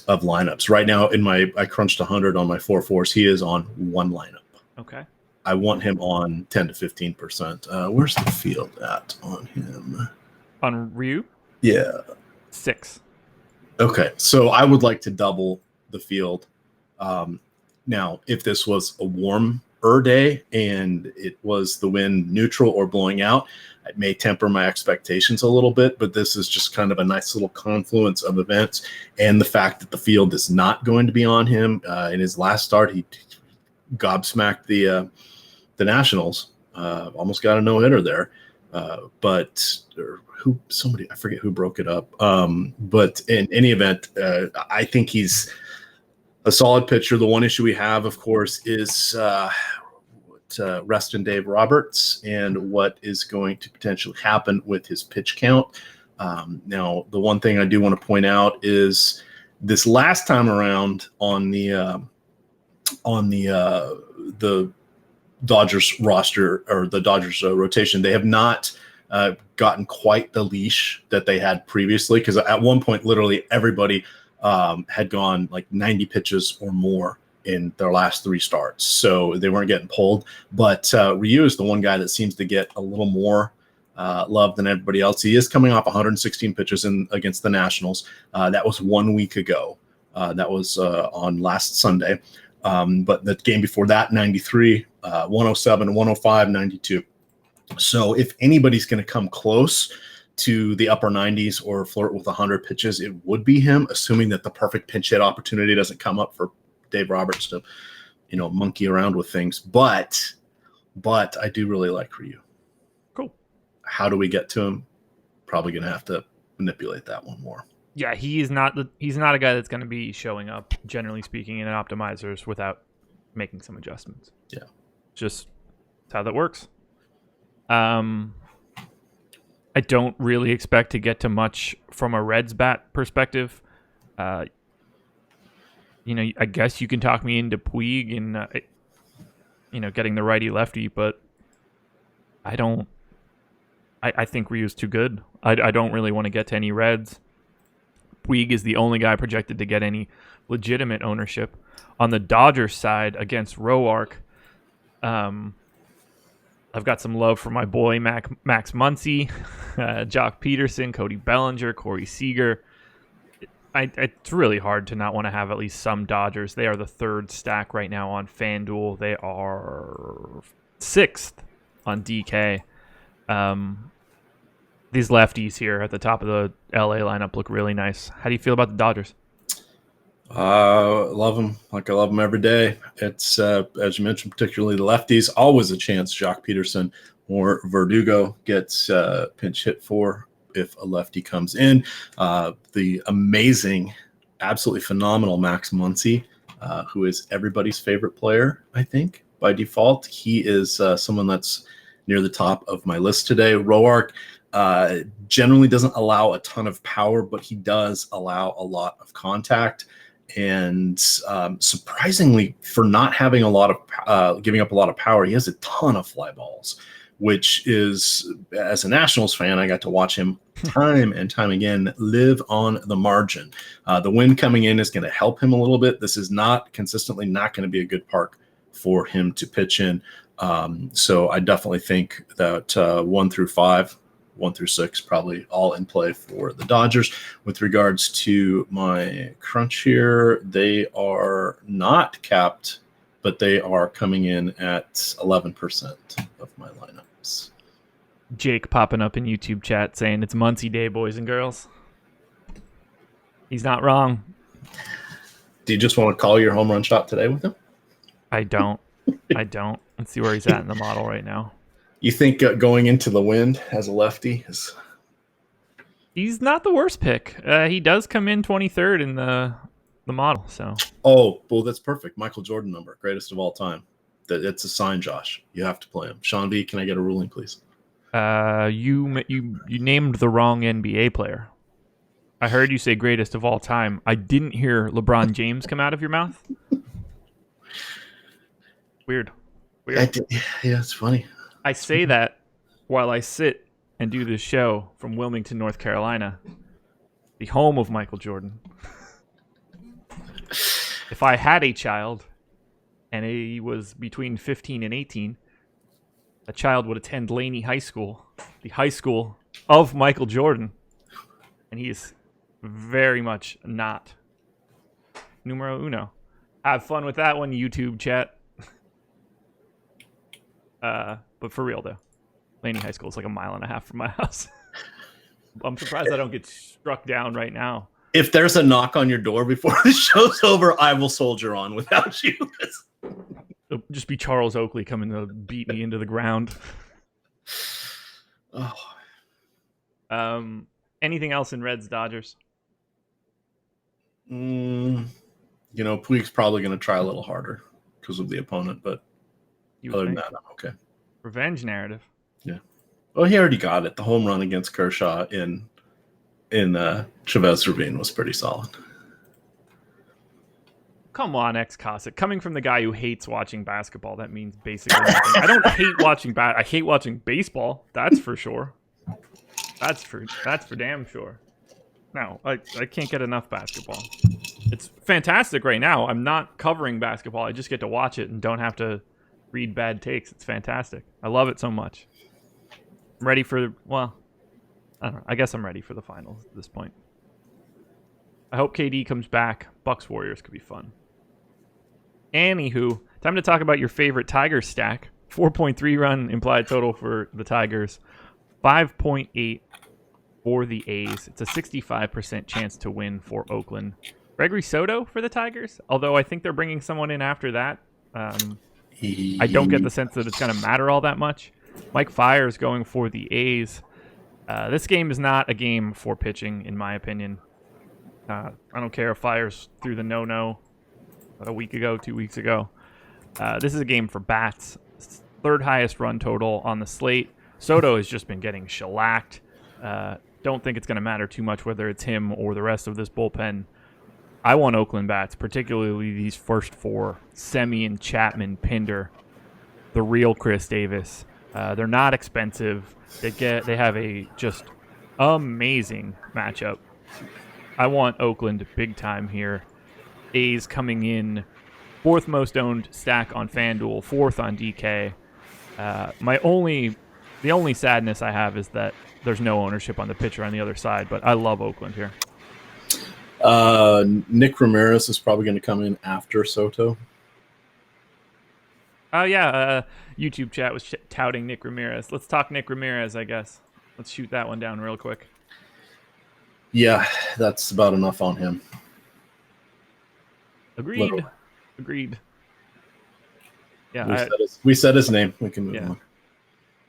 lineups. Right now, I crunched 100 on my 4-4s. He is on one lineup. Okay. I want him on 10 to 15%. Where's the field at on him? On Ryu? Yeah. 6. Okay, so I would like to double the field. Now, if this was a warmer day and it was the wind neutral or blowing out, it may temper my expectations a little bit, but this is just kind of a nice little confluence of events. And the fact that the field is not going to be on him. In his last start, he gobsmacked the Nationals. Almost got a no-hitter there. I forget who broke it up. But in any event, I think he's a solid pitcher. The one issue we have, of course, is rest in Dave Roberts and what is going to potentially happen with his pitch count. Now, the one thing I do want to point out is this last time around on the Dodgers roster or the Dodgers rotation, they have not gotten quite the leash that they had previously, because at one point, literally everybody had gone like 90 pitches or more in their last 3 starts. So they weren't getting pulled. But Ryu is the one guy that seems to get a little more love than everybody else. He is coming off 116 pitches against the Nationals. That was 1 week ago. That was on last Sunday. But the game before that, 93, 107, 105, 92. So if anybody's going to come close to the upper 90s or flirt with 100 pitches, it would be him, assuming that the perfect pinch hit opportunity doesn't come up for Dave Roberts to, monkey around with things. But I do really like Ryu. Cool. How do we get to him? Probably going to have to manipulate that one more. Yeah, he's not a guy that's going to be showing up, generally speaking, in optimizers without making some adjustments. Yeah. Just that's how that works. I don't really expect to get to much from a Reds bat perspective. I guess you can talk me into Puig and, getting the righty-lefty, but I don't. I think Ryu's too good. I don't really want to get to any Reds. Puig is the only guy projected to get any legitimate ownership. On the Dodgers side against Roark, I've got some love for my boy Max Muncy, Jock Peterson, Cody Bellinger, Corey Seager. It's really hard to not want to have at least some Dodgers. They are the third stack right now on FanDuel. They are sixth on DK. These lefties here at the top of the LA lineup look really nice. How do you feel about the Dodgers? Love them like I love them every day. It's, as you mentioned, particularly the lefties, always a chance Jock Peterson or Verdugo gets pinch hit for if a lefty comes in. The amazing, absolutely phenomenal Max Muncy, who is everybody's favorite player, I think, by default. He is someone that's near the top of my list today. Roark generally doesn't allow a ton of power, but he does allow a lot of contact. And surprisingly, for not having a lot of giving up a lot of power, he has a ton of fly balls, which is, as a Nationals fan, I got to watch him time and time again live on the margin. The wind coming in is going to help him a little bit. This is not consistently not going to be a good park for him to pitch in. So I definitely think that 1 through 5, 1 through 6, probably all in play for the Dodgers. With regards to my crunch here, they are not capped, but they are coming in at 11% of my lineups. Jake popping up in YouTube chat saying it's Muncie Day, boys and girls. He's not wrong. Do you just want to call your home run shot today with him? I don't. Let's see where he's at in the model right now. You think going into the wind as a lefty is... He's not the worst pick. He does come in 23rd in the model. So. Oh, well, that's perfect. Michael Jordan number, greatest of all time. It's a sign, Josh. You have to play him. Sean V, can I get a ruling, please? You named the wrong NBA player. I heard you say greatest of all time. I didn't hear LeBron James come out of your mouth. Weird. Yeah, it's funny. I say that while I sit and do this show from Wilmington, North Carolina, the home of Michael Jordan. If I had a child and he was between 15 and 18, a child would attend Laney High School, the high school of Michael Jordan. And he is very much not numero uno. Have fun with that one, YouTube chat. But for real, though, Laney High School is like 1.5 miles from my house. I'm surprised I don't get struck down right now. If there's a knock on your door before the show's over, I will soldier on without you. It'll just be Charles Oakley coming to beat me into the ground. Anything else in Reds Dodgers? Puig's probably going to try a little harder because of the opponent, but other than that, I'm okay. Revenge narrative. Yeah. Well, he already got it. The home run against Kershaw in Chavez Ravine was pretty solid. Come on, ex-Cossack. Coming from the guy who hates watching basketball, that means basically nothing. I don't hate watching I hate watching baseball. That's for sure. That's for damn sure. No, I can't get enough basketball. It's fantastic right now. I'm not covering basketball. I just get to watch it and don't have to read bad takes. It's fantastic. I love it so much. I'm ready for, well, I don't know. I guess I'm ready for the finals at this point. I hope KD comes back. Bucks Warriors could be fun. Anywho, time to talk about your favorite Tigers stack. 4.3 run implied total for the Tigers. 5.8 for the A's. It's a 65% chance to win for Oakland. Gregory Soto for the Tigers, although I think they're bringing someone in after that. I don't get the sense that it's going to matter all that much. Mike Fiers going for the A's. This game is not a game for pitching, in my opinion. I don't care if Fiers threw the no-no a week ago, 2 weeks ago. This is a game for bats. Third highest run total on the slate. Soto has just been getting shellacked. Don't think it's going to matter too much whether it's him or the rest of this bullpen. I want Oakland bats, particularly these first four. Semien, Chapman, Pinder, the real Chris Davis. They're not expensive. They have a just amazing matchup. I want Oakland big time here. A's coming in fourth most owned stack on FanDuel, fourth on DK. The only sadness I have is that there's no ownership on the pitcher on the other side, but I love Oakland here. Nick Ramirez is probably going to come in after Soto. Oh, yeah. YouTube chat was touting Nick Ramirez. Let's talk Nick Ramirez, I guess. Let's shoot that one down real quick. Yeah, that's about enough on him. Agreed. Literally. Agreed. Yeah, we said his name. We can move on.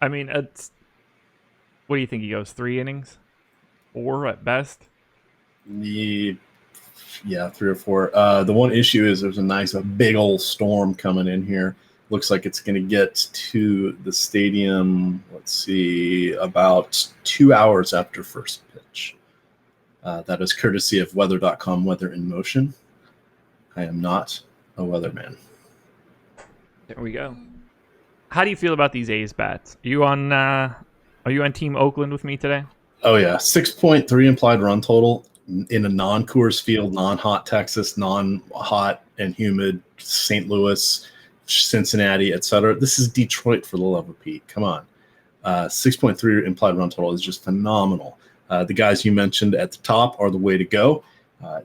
I mean, what do you think he goes? 3 innings? 4 at best? Yeah, 3 or 4. The one issue is there's a big old storm coming in here. Looks like it's going to get to the stadium, let's see, about 2 hours after first pitch. That is courtesy of weather.com Weather in Motion. I am not a weatherman. There we go. How do you feel about these A's bats? Are you on Team Oakland with me today? Oh, yeah. 6.3 implied run total in a non-Coors Field, non-hot Texas, non-hot and humid St. Louis, Cincinnati, etc. This is Detroit, for the love of Pete. Come on. 6.3 implied run total is just phenomenal. The guys you mentioned at the top are the way to go.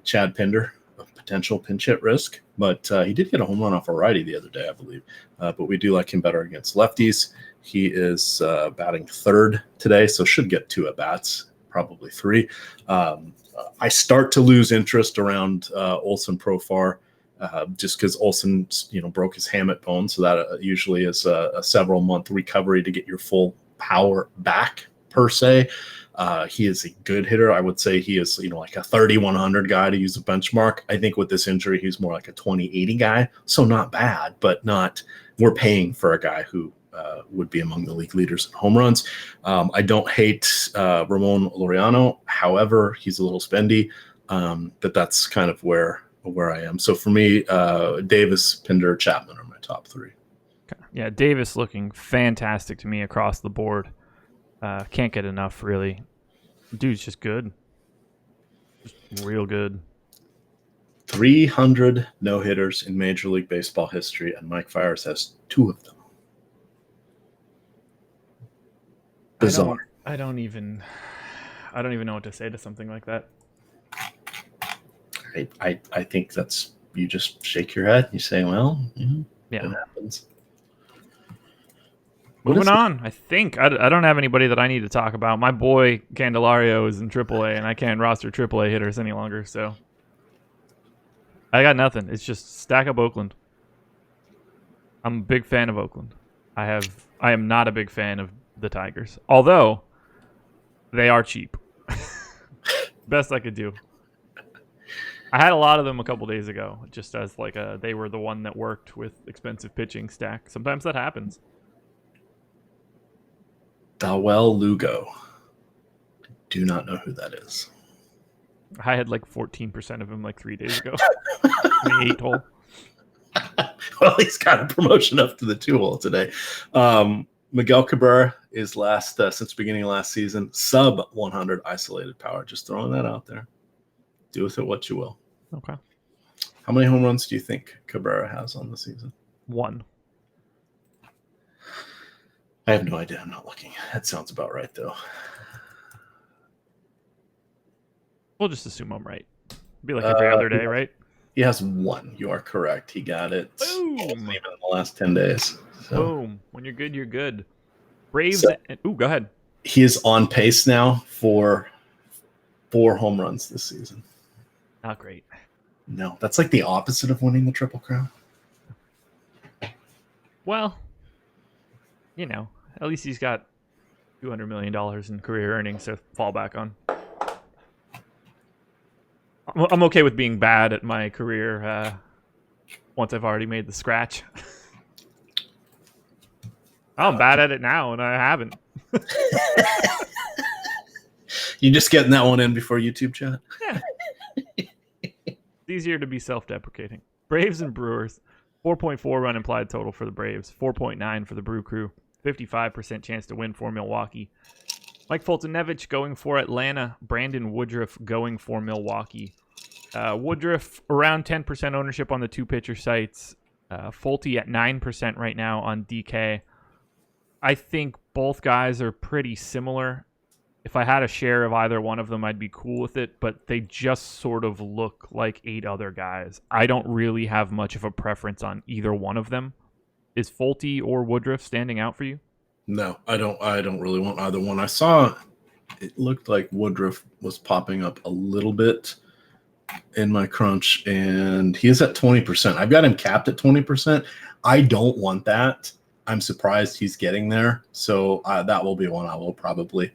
Chad Pinder, a potential pinch hit risk, but he did get a home run off a righty the other day, I believe. But we do like him better against lefties. He is batting third today, so should get 2 at bats, probably 3. I start to lose interest around Olson Profar. Just because Olson, broke his hamate bone, so that usually is a several month recovery to get your full power back per se. He is a good hitter. I would say he is, like a 3,100 guy to use a benchmark. I think with this injury, he's more like a 2080 guy. So not bad, but not. We're paying for a guy who would be among the league leaders in home runs. I don't hate Ramon Laureano. However, he's a little spendy. But that's kind of where I am. So for me, Davis, Pinder, Chapman are my top 3. Yeah, Davis looking fantastic to me across the board. Can't get enough, really. Dude's just good. Just real good. 300 no-hitters in Major League Baseball history, and Mike Fiers has 2 of them. Bizarre. I don't even know what to say to something like that. I think that's, you just shake your head and you say, well, yeah, it happens. Moving on, I think. I don't have anybody that I need to talk about. My boy Candelario is in AAA, and I can't roster AAA hitters any longer, so I got nothing. It's just stack up Oakland. I'm a big fan of Oakland. I am not a big fan of the Tigers, although they are cheap. Best I could do. I had a lot of them a couple days ago, just as they were the one that worked with expensive pitching stack. Sometimes that happens. Dawel Lugo. Do not know who that is. I had 14% of him 3 days ago. In the 8 hole. Well, he's got a promotion up to the 2 hole today. Miguel Cabrera is since the beginning of last season, sub 100 isolated power. Just throwing that out there. Do with it what you will. Okay. How many home runs do you think Cabrera has on the season? 1. I have no idea. I'm not looking. That sounds about right, though. We'll just assume I'm right. Be every other day, right? He has 1. You are correct. He got it. Boom. Even in the last 10 days. So. Boom. When you're good, you're good. Braves. Go ahead. He is on pace now for 4 home runs this season. Not great. No, that's the opposite of winning the Triple Crown. Well, at least he's got $200 million in career earnings to fall back on. I'm okay with being bad at my career once I've already made the scratch. I'm bad at it now, and I haven't. You just getting that one in before YouTube chat? Yeah. It's easier to be self-deprecating. Braves and Brewers. 4.4 run implied total for the Braves. 4.9 for the Brew Crew. 55% chance to win for Milwaukee. Mike Fultonevich going for Atlanta. Brandon Woodruff going for Milwaukee. Woodruff around 10% ownership on the 2 pitcher sites. Fulte at 9% right now on DK. I think both guys are pretty similar. If I had a share of either one of them, I'd be cool with it, but they just sort of look like 8 other guys. I don't really have much of a preference on either one of them. Is Folty or Woodruff standing out for you? No, I don't really want either one. I saw it looked like Woodruff was popping up a little bit in my crunch, and he is at 20%. I've got him capped at 20%. I don't want that. I'm surprised he's getting there. So that will be one I will probably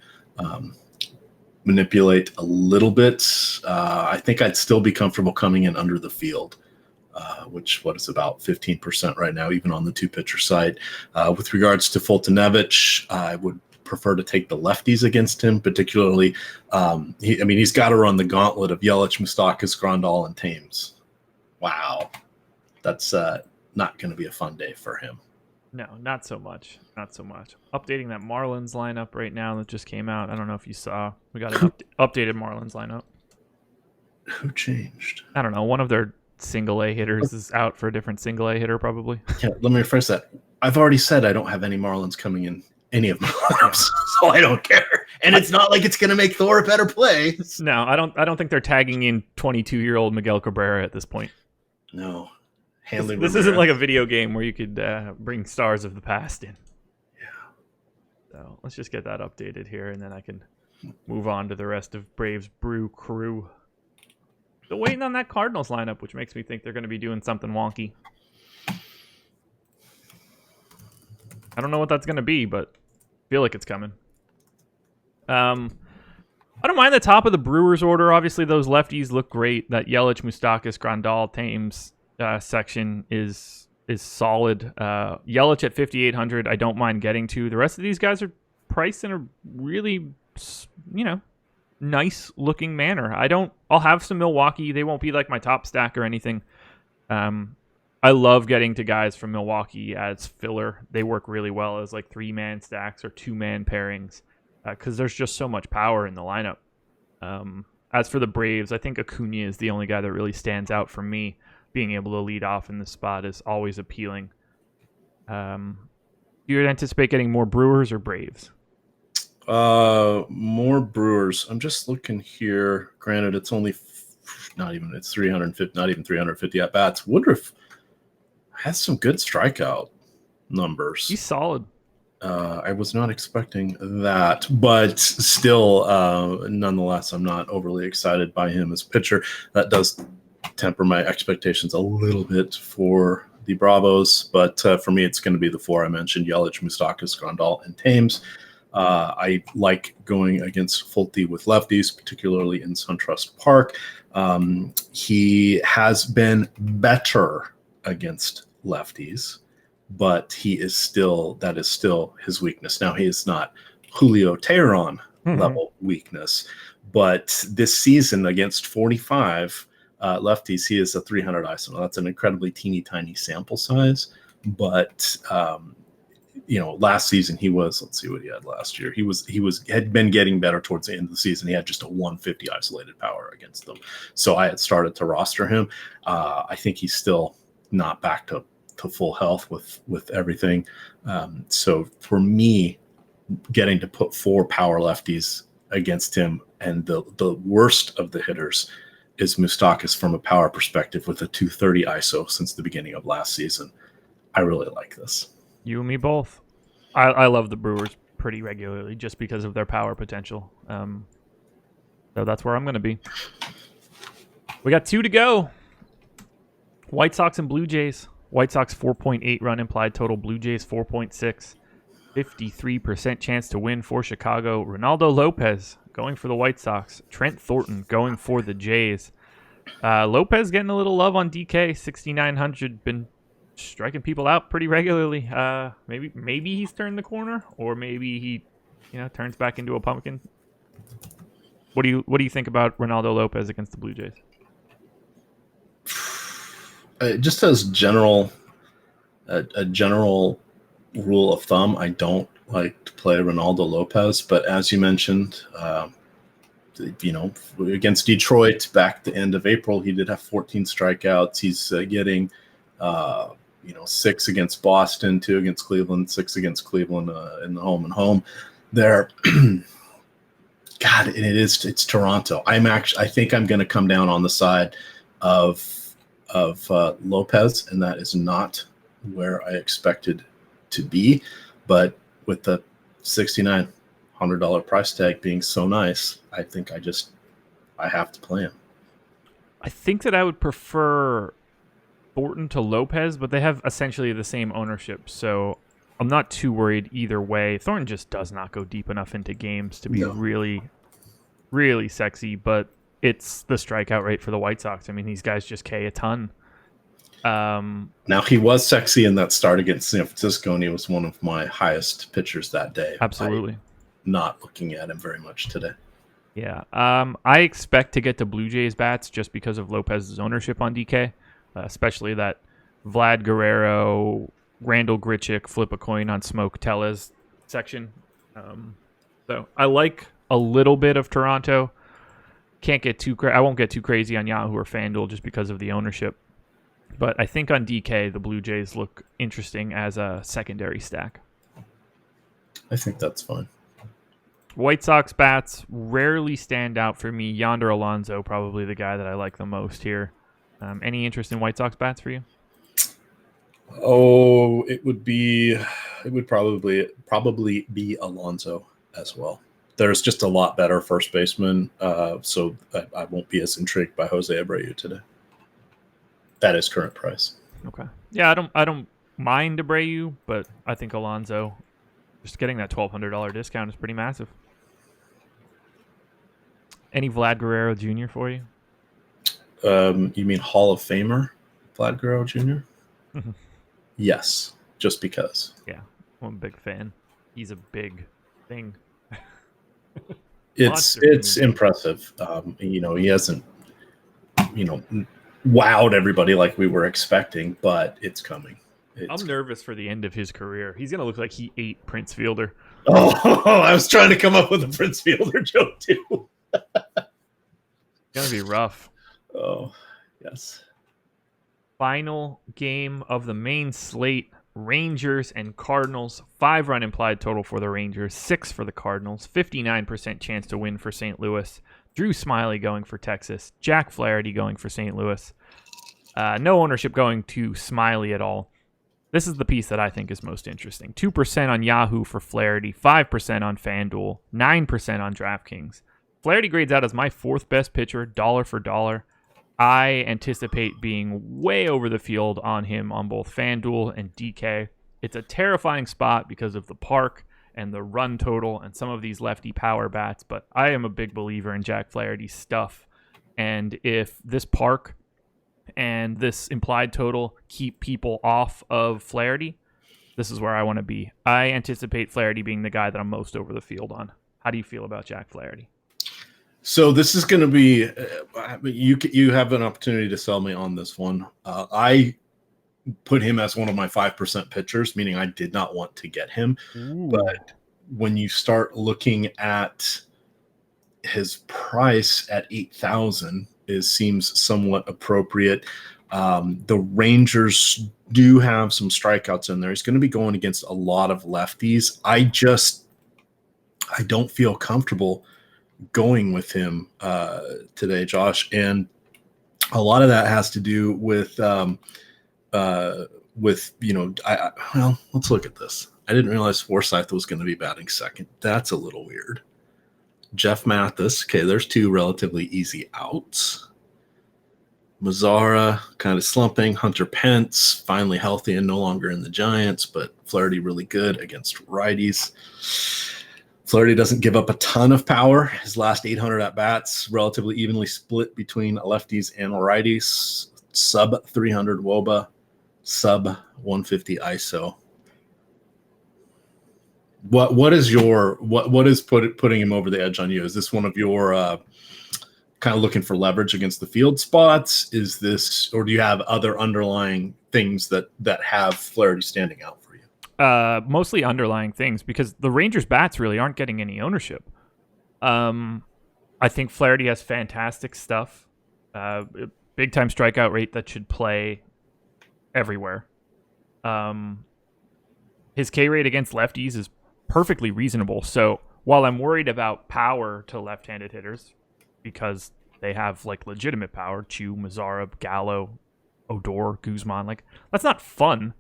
manipulate a little bit. I think I'd still be comfortable coming in under the field, which is about 15% right now, even on the 2-pitcher side. With regards to Fultonevich, I would prefer to take the lefties against him, particularly. He's got to run the gauntlet of Yelich, Moustakas, Grandal, and Thames. Wow. That's not going to be a fun day for him. No, not so much. Not so much. Updating that Marlins lineup right now that just came out. I don't know if you saw. We got an updated Marlins lineup. Who changed? I don't know. One of their single A hitters is out for a different single A hitter, probably. Yeah, let me rephrase that. I've already said I don't have any Marlins coming in any of my lineups, so I don't care. And it's not like it's going to make Thor a better play. No, I don't think they're tagging in 22-year-old Miguel Cabrera at this point. No. This isn't like a video game where you could bring stars of the past in. Yeah. So let's just get that updated here, and then I can move on to the rest of Braves Brew crew. Still waiting on that Cardinals lineup, which makes me think they're going to be doing something wonky. I don't know what that's going to be, but I feel like it's coming. I don't mind the top of the Brewers order. Obviously, those lefties look great. That Yelich, Moustakas, Grandal, Thames section is solid. Yelich at 5,800, I don't mind getting to. The rest of these guys are priced in a really, nice looking manner. I'll have some Milwaukee. They won't be like my top stack or anything. I love getting to guys from Milwaukee as filler. They work really well as like 3-man stacks or 2-man pairings because there's just so much power in the lineup. As for the Braves, I think Acuna is the only guy that really stands out for me. Being able to lead off in this spot is always appealing. Do you anticipate getting more Brewers or Braves? More Brewers. I'm just looking here. Granted, it's only it's 350, not even 350 at bats. Woodruff has some good strikeout numbers. He's solid. I was not expecting that, but still, nonetheless, I'm not overly excited by him as a pitcher. That does temper my expectations a little bit for the Bravos, but for me, it's going to be the 4 I mentioned: Yelich, Moustakas, Grandal, and Thames. I like going against Folty with lefties, particularly in SunTrust Park. He has been better against lefties, but that is still his weakness. Now, he is not Julio Teheran level weakness, but this season against 45 lefties, he is a 300 ISO. That's an incredibly teeny tiny sample size, but last season he was, let's see what he had last year. Had been getting better towards the end of the season. He had just a 150 isolated power against them. So I had started to roster him. I think he's still not back to full health with everything. So for me, getting to put 4 power lefties against him, and the worst of the hitters is Moustakas from a power perspective with a 230 ISO since the beginning of last season. I really like this. You and me both. I love the Brewers pretty regularly just because of their power potential. So that's where I'm going to be. We got 2 to go. White Sox and Blue Jays. White Sox 4.8 run implied total. Blue Jays 4.6. 53% chance to win for Chicago. Ronaldo Lopez going for the White Sox. Trent Thornton going for the Jays. Lopez getting a little love on DK. 6,900. Been striking people out pretty regularly. Maybe he's turned the corner, or maybe he, turns back into a pumpkin. What do you think about Ronaldo Lopez against the Blue Jays? Just as a general rule of thumb, I don't like to play Ronaldo Lopez, but as you mentioned, against Detroit back at the end of April, he did have 14 strikeouts. He's getting 6 against Boston, 2 against Cleveland, 6 against Cleveland in the home and home. There, God, it's Toronto. I think I'm going to come down on the side of Lopez, and that is not where I expected to be. But with the $6,900 price tag being so nice, I think I have to play him. I think that I would prefer Thornton to Lopez, but they have essentially the same ownership, so I'm not too worried either way. Thornton just does not go deep enough into games to be really, really sexy, but it's the strikeout rate for the White Sox. I mean, these guys just K a ton. Now, he was sexy in that start against San Francisco, and he was one of my highest pitchers that day. Absolutely. Not looking at him very much today. Yeah. I expect to get to Blue Jays bats just because of Lopez's ownership on DK, especially that Vlad Guerrero, Randall Grichuk, flip a coin on Smoke Tellez section. So I like a little bit of Toronto. Can't get I won't get too crazy on Yahoo or FanDuel just because of the ownership. But I think on DK, the Blue Jays look interesting as a secondary stack. I think that's fine. White Sox bats rarely stand out for me. Yonder Alonso, probably the guy that I like the most here. Any interest in White Sox bats for you? Oh, it would probably be Alonso as well. There's just a lot better first baseman, so I won't be as intrigued by Jose Abreu today. That is current price. Okay. Yeah, I don't mind Abreu, but I think Alonso, just getting that $1,200 discount is pretty massive. Any Vlad Guerrero Jr. for you? You mean Hall of Famer Vlad Guerrero Jr.? Mm-hmm. Yes, just because. Yeah, I'm a big fan. He's a big thing. It's impressive. He hasn't, wowed everybody like we were expecting, but it's coming. I'm nervous for the end of his career. He's gonna look like he ate Prince Fielder. Oh, I was trying to come up with a Prince Fielder joke too. It's gonna be rough. Oh, yes. Final game of the main slate. Rangers and Cardinals. 5-run implied total for the Rangers, 6 for the Cardinals, 59% chance to win for St. Louis. Drew Smyly going for Texas, Jack Flaherty going for St. Louis. No ownership going to Smyly at all. This is the piece that I think is most interesting. 2% on Yahoo for Flaherty, 5% on FanDuel, 9% on DraftKings. Flaherty grades out as my 4th best pitcher, dollar for dollar. I anticipate being way over the field on him on both FanDuel and DK. It's a terrifying spot because of the park and the run total and some of these lefty power bats, but I am a big believer in Jack Flaherty's stuff. And if this park and this implied total keep people off of Flaherty, this is where I want to be. I anticipate Flaherty being the guy that I'm most over the field on. How do you feel about Jack Flaherty? So this is going to be you have an opportunity to sell me on this one. I put him as one of my 5% pitchers, meaning I did not want to get him. Ooh. But when you start looking at his price at $8,000, it seems somewhat appropriate. The Rangers do have some strikeouts in there. He's going to be going against a lot of lefties. I don't feel comfortable going with him today, Josh, and a lot of that has to do with let's look at this. I didn't realize Forsythe was going to be batting second. That's a little weird. Jeff Mathis, okay, there's 2 relatively easy outs. Mazzara kind of slumping. Hunter Pence finally healthy and no longer in the Giants, but Flaherty really good against righties. Flaherty doesn't give up a ton of power. His last 800 at-bats, relatively evenly split between lefties and righties. Sub 300 WOBA, sub 150 ISO. What is putting him over the edge on you? Is this one of your kind of looking for leverage against the field spots? Is this, or do you have other underlying things that have Flaherty standing out for you? Mostly underlying things, because the Rangers bats really aren't getting any ownership. I think Flaherty has fantastic stuff. Big time strikeout rate that should play everywhere. His K rate against lefties is perfectly reasonable. So while I'm worried about power to left-handed hitters because they have like legitimate power, Chu, Mazzara, Gallo, Odor, Guzman, like that's not fun.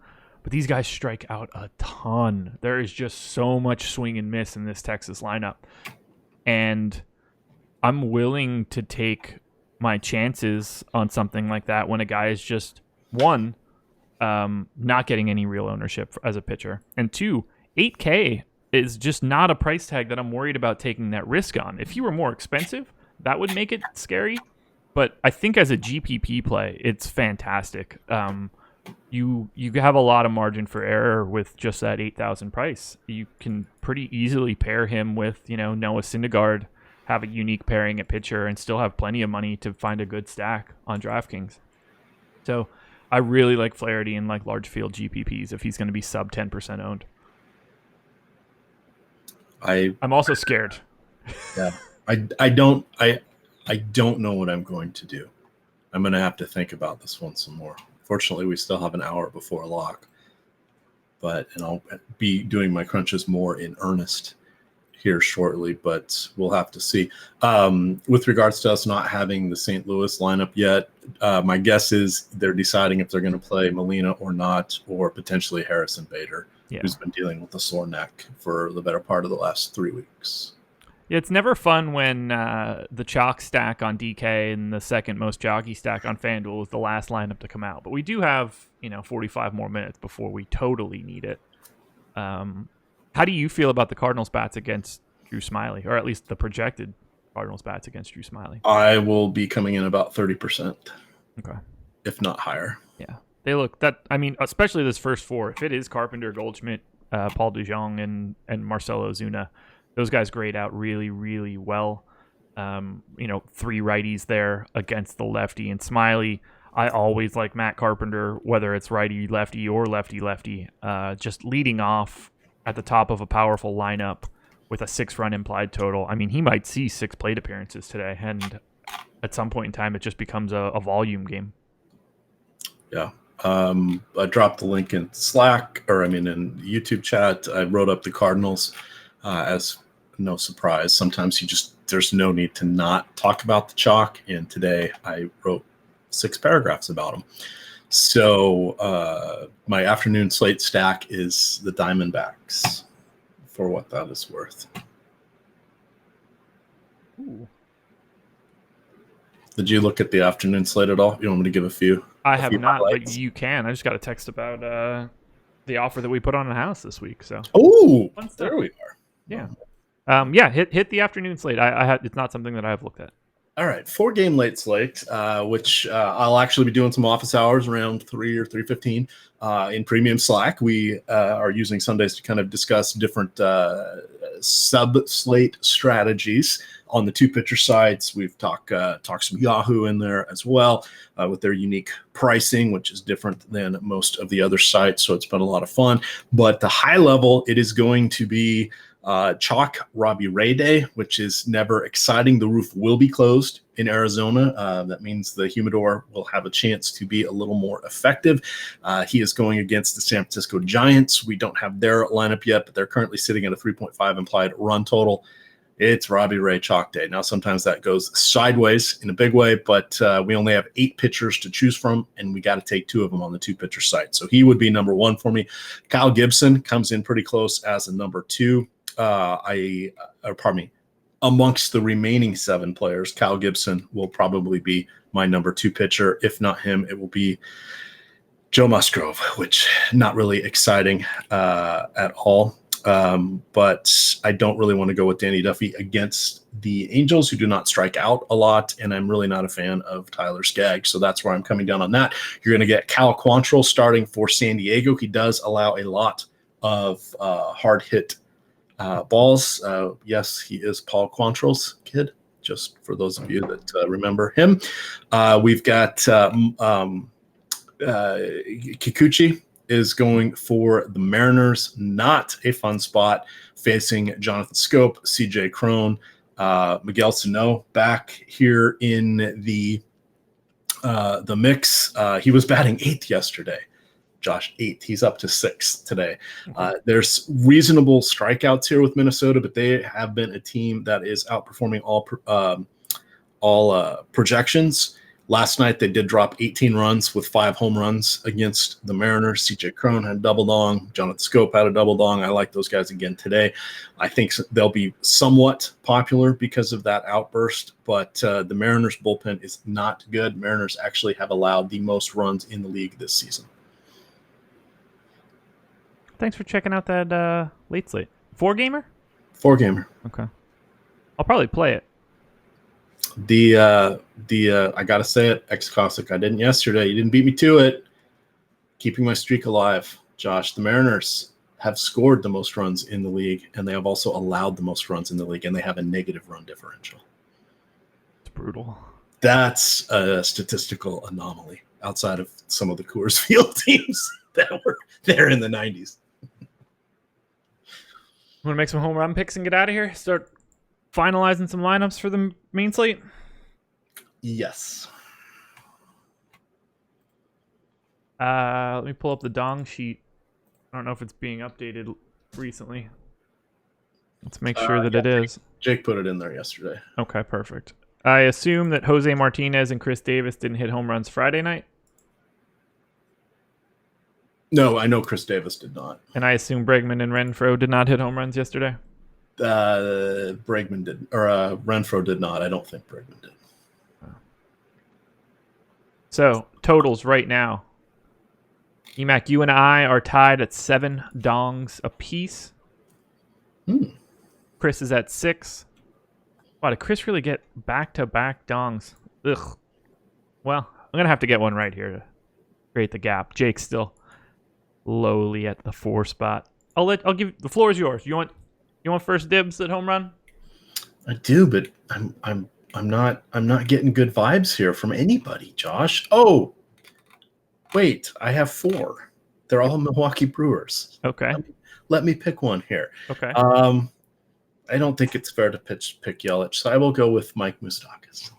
But these guys strike out a ton. There is just so much swing and miss in this Texas lineup. And I'm willing to take my chances on something like that when a guy is just, one, not getting any real ownership as a pitcher. And two, 8K is just not a price tag that I'm worried about taking that risk on. If he were more expensive, that would make it scary. But I think as a GPP play, it's fantastic. You have a lot of margin for error with just that 8,000 price. You can pretty easily pair him with, Noah Syndergaard, have a unique pairing at pitcher, and still have plenty of money to find a good stack on DraftKings. So I really like Flaherty in like large field GPPs if he's going to be sub 10% owned. I'm also scared. Yeah, I don't know what I'm going to do. I'm going to have to think about this one some more. Fortunately, we still have an hour before lock, and I'll be doing my crunches more in earnest here shortly, but we'll have to see. With regards to us not having the St. Louis lineup yet, my guess is they're deciding if they're going to play Molina or not, or potentially Harrison Bader, who's been dealing with a sore neck for the better part of the last 3 weeks. It's never fun when the chalk stack on DK and the second most chalky stack on FanDuel is the last lineup to come out. But we do have, 45 more minutes before we totally need it. How do you feel about the Cardinals bats against Drew Smyly, or at least the projected Cardinals bats against Drew Smyly? I will be coming in about 30%. Okay. If not higher. Yeah. They look especially this first four. If it is Carpenter, Goldschmidt, Paul DeJong, and Marcelo Ozuna, those guys grade out really, really well. 3 righties there against the lefty. And Smyly, I always like Matt Carpenter, whether it's righty-lefty or lefty-lefty, just leading off at the top of a powerful lineup with a 6-run implied total. I mean, he might see 6 plate appearances today, and at some point in time, it just becomes a volume game. Yeah. I dropped the link in Slack, in YouTube chat. I wrote up the Cardinals as no surprise. Sometimes there's no need to not talk about the chalk. And today I wrote 6 paragraphs about them. So my afternoon slate stack is the Diamondbacks, for what that is worth. Ooh. Did you look at the afternoon slate at all? You want me to give a few? I have not, highlights? But you can. I just got a text about the offer that we put on a house this week. So there we are. Yeah. Hit the afternoon slate. It's not something that I've looked at. All right, 4-game late slate, which I'll actually be doing some office hours around 3 or 3:15 in Premium Slack. We are using Sundays to kind of discuss different sub-slate strategies on the 2-pitcher sides. We've talked some Yahoo in there as well with their unique pricing, which is different than most of the other sites. So it's been a lot of fun. But the high level, it is going to be chalk Robbie Ray Day, which is never exciting. The roof will be closed in Arizona. That means the humidor will have a chance to be a little more effective. He is going against the San Francisco Giants. We don't have their lineup yet, but they're currently sitting at a 3.5 implied run total. It's Robbie Ray chalk day. Now, sometimes that goes sideways in a big way, but we only have 8 pitchers to choose from, and we got to take 2 of them on the 2-pitcher site. So he would be number 1 for me. Kyle Gibson comes in pretty close as a number 2. Amongst the remaining 7 players, Kyle Gibson will probably be my number 2 pitcher. If not him, it will be Joe Musgrove, which not really exciting at all. But I don't really want to go with Danny Duffy against the Angels, who do not strike out a lot, and I'm really not a fan of Tyler Skaggs, so that's where I'm coming down on that. You're going to get Cal Quantrill starting for San Diego. He does allow a lot of hard hit balls. Yes, he is Paul Quantrill's kid, just for those of you that remember him. We've got Kikuchi is going for the Mariners. Not a fun spot, facing Jonathan Scope, CJ Cron, Miguel Sano back here in the mix. He was batting 8th yesterday. Josh, 8th. He's up to 6th today. There's reasonable strikeouts here with Minnesota, but they have been a team that is outperforming all projections. Last night, they did drop 18 runs with 5 home runs against the Mariners. CJ Cron had a double dong. Jonathan Scope had a double dong. I like those guys again today. I think they'll be somewhat popular because of that outburst, but the Mariners bullpen is not good. Mariners actually have allowed the most runs in the league this season. Thanks for checking out that late slate. 4-gamer? 4-gamer. Okay. I'll probably play it. I gotta say it, Cossack. I didn't yesterday. You didn't beat me to it. Keeping my streak alive, Josh. The Mariners have scored the most runs in the league, and they have also allowed the most runs in the league, and they have a negative run differential. It's brutal. That's a statistical anomaly outside of some of the Coors Field teams that were there in the 90s. Want to make some home run picks and get out of here? Start finalizing some lineups for the main slate? Yes. Let me pull up the dong sheet. I don't know if it's being updated recently. Let's make sure that it is. Jake put it in there yesterday. Okay, perfect. I assume that Jose Martinez and Chris Davis didn't hit home runs Friday night. No, I know Chris Davis did not. And I assume Bregman and Renfroe did not hit home runs yesterday. Bregman did, or Renfroe did not. I don't think Bregman did. So, totals right now. Emac, you and I are tied at 7 dongs apiece. Chris is at 6. Wow, did Chris really get back-to-back dongs? Ugh. Well, I'm going to have to get one right here to create the gap. Jake's still lowly at the 4 spot. I'll give the floor is yours. You want first dibs at home run? I do, but I'm not getting good vibes here from anybody, Josh. Oh, wait, I have 4. They're all Milwaukee Brewers. Okay. Let me pick one here. Okay. I don't think it's fair to pick Yelich, so I will go with Mike Moustakas.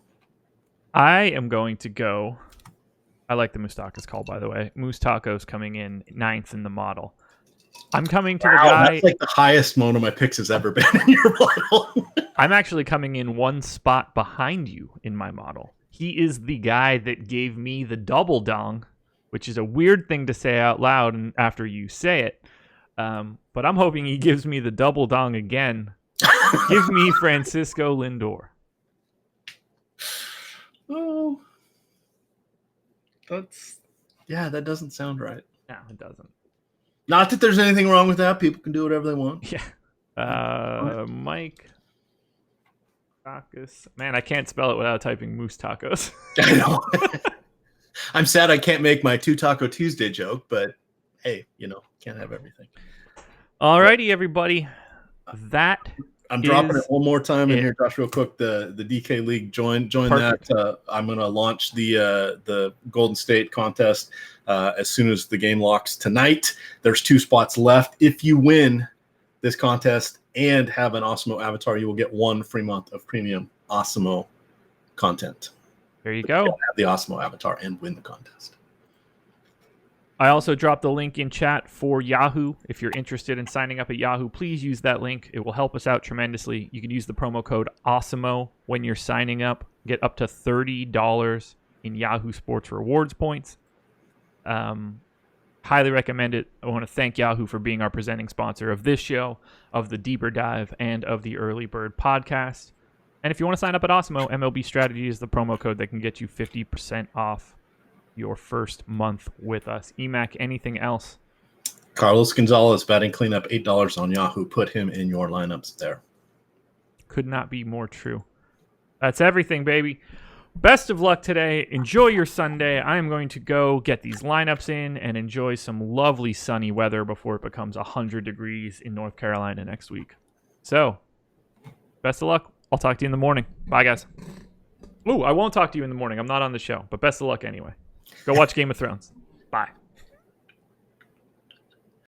I am going to go. I like the Moustakas call, by the way. Moustakas coming in 9th in the model. I'm coming to the guy. That's like the highest one of my picks has ever been in your model. I'm actually coming in 1 spot behind you in my model. He is the guy that gave me the double dong, which is a weird thing to say out loud and after you say it. But I'm hoping he gives me the double dong again. Give me Francisco Lindor. Oh, that doesn't sound right. No, it doesn't. Not that there's anything wrong with that. People can do whatever they want. Yeah. Mike Tacos. Man, I can't spell it without typing Moose Tacos. I know. I'm sad I can't make my 2 Taco Tuesday joke, but hey, can't have everything. Alrighty, everybody. I'm dropping it one more time in here, Josh, real quick. The DK League, join Perfect. that. I'm going to launch the Golden State contest as soon as the game locks tonight. There's 2 spots left. If you win this contest and have an Osmo avatar, you will get 1 free month of premium Osmo content. There you go. Have the Osmo avatar and win the contest. I also dropped the link in chat for Yahoo. If you're interested in signing up at Yahoo, please use that link. It will help us out tremendously. You can use the promo code OSMO when you're signing up. Get up to $30 in Yahoo Sports rewards points. Highly recommend it. I want to thank Yahoo for being our presenting sponsor of this show, of the Deeper Dive, and of the Early Bird podcast. And if you want to sign up at Osmo, MLB Strategy is the promo code that can get you 50% off your first month with us. Emac, anything else? Carlos Gonzalez batting cleanup, $8 on Yahoo. Put him in your lineups there. Could not be more true. That's everything, baby. Best of luck today. Enjoy your Sunday. I am going to go get these lineups in and enjoy some lovely sunny weather before it becomes 100 degrees in North Carolina next week. So, best of luck. I'll talk to you in the morning. Bye, guys. Ooh, I won't talk to you in the morning. I'm not on the show, but best of luck anyway. Go watch Game of Thrones. Bye.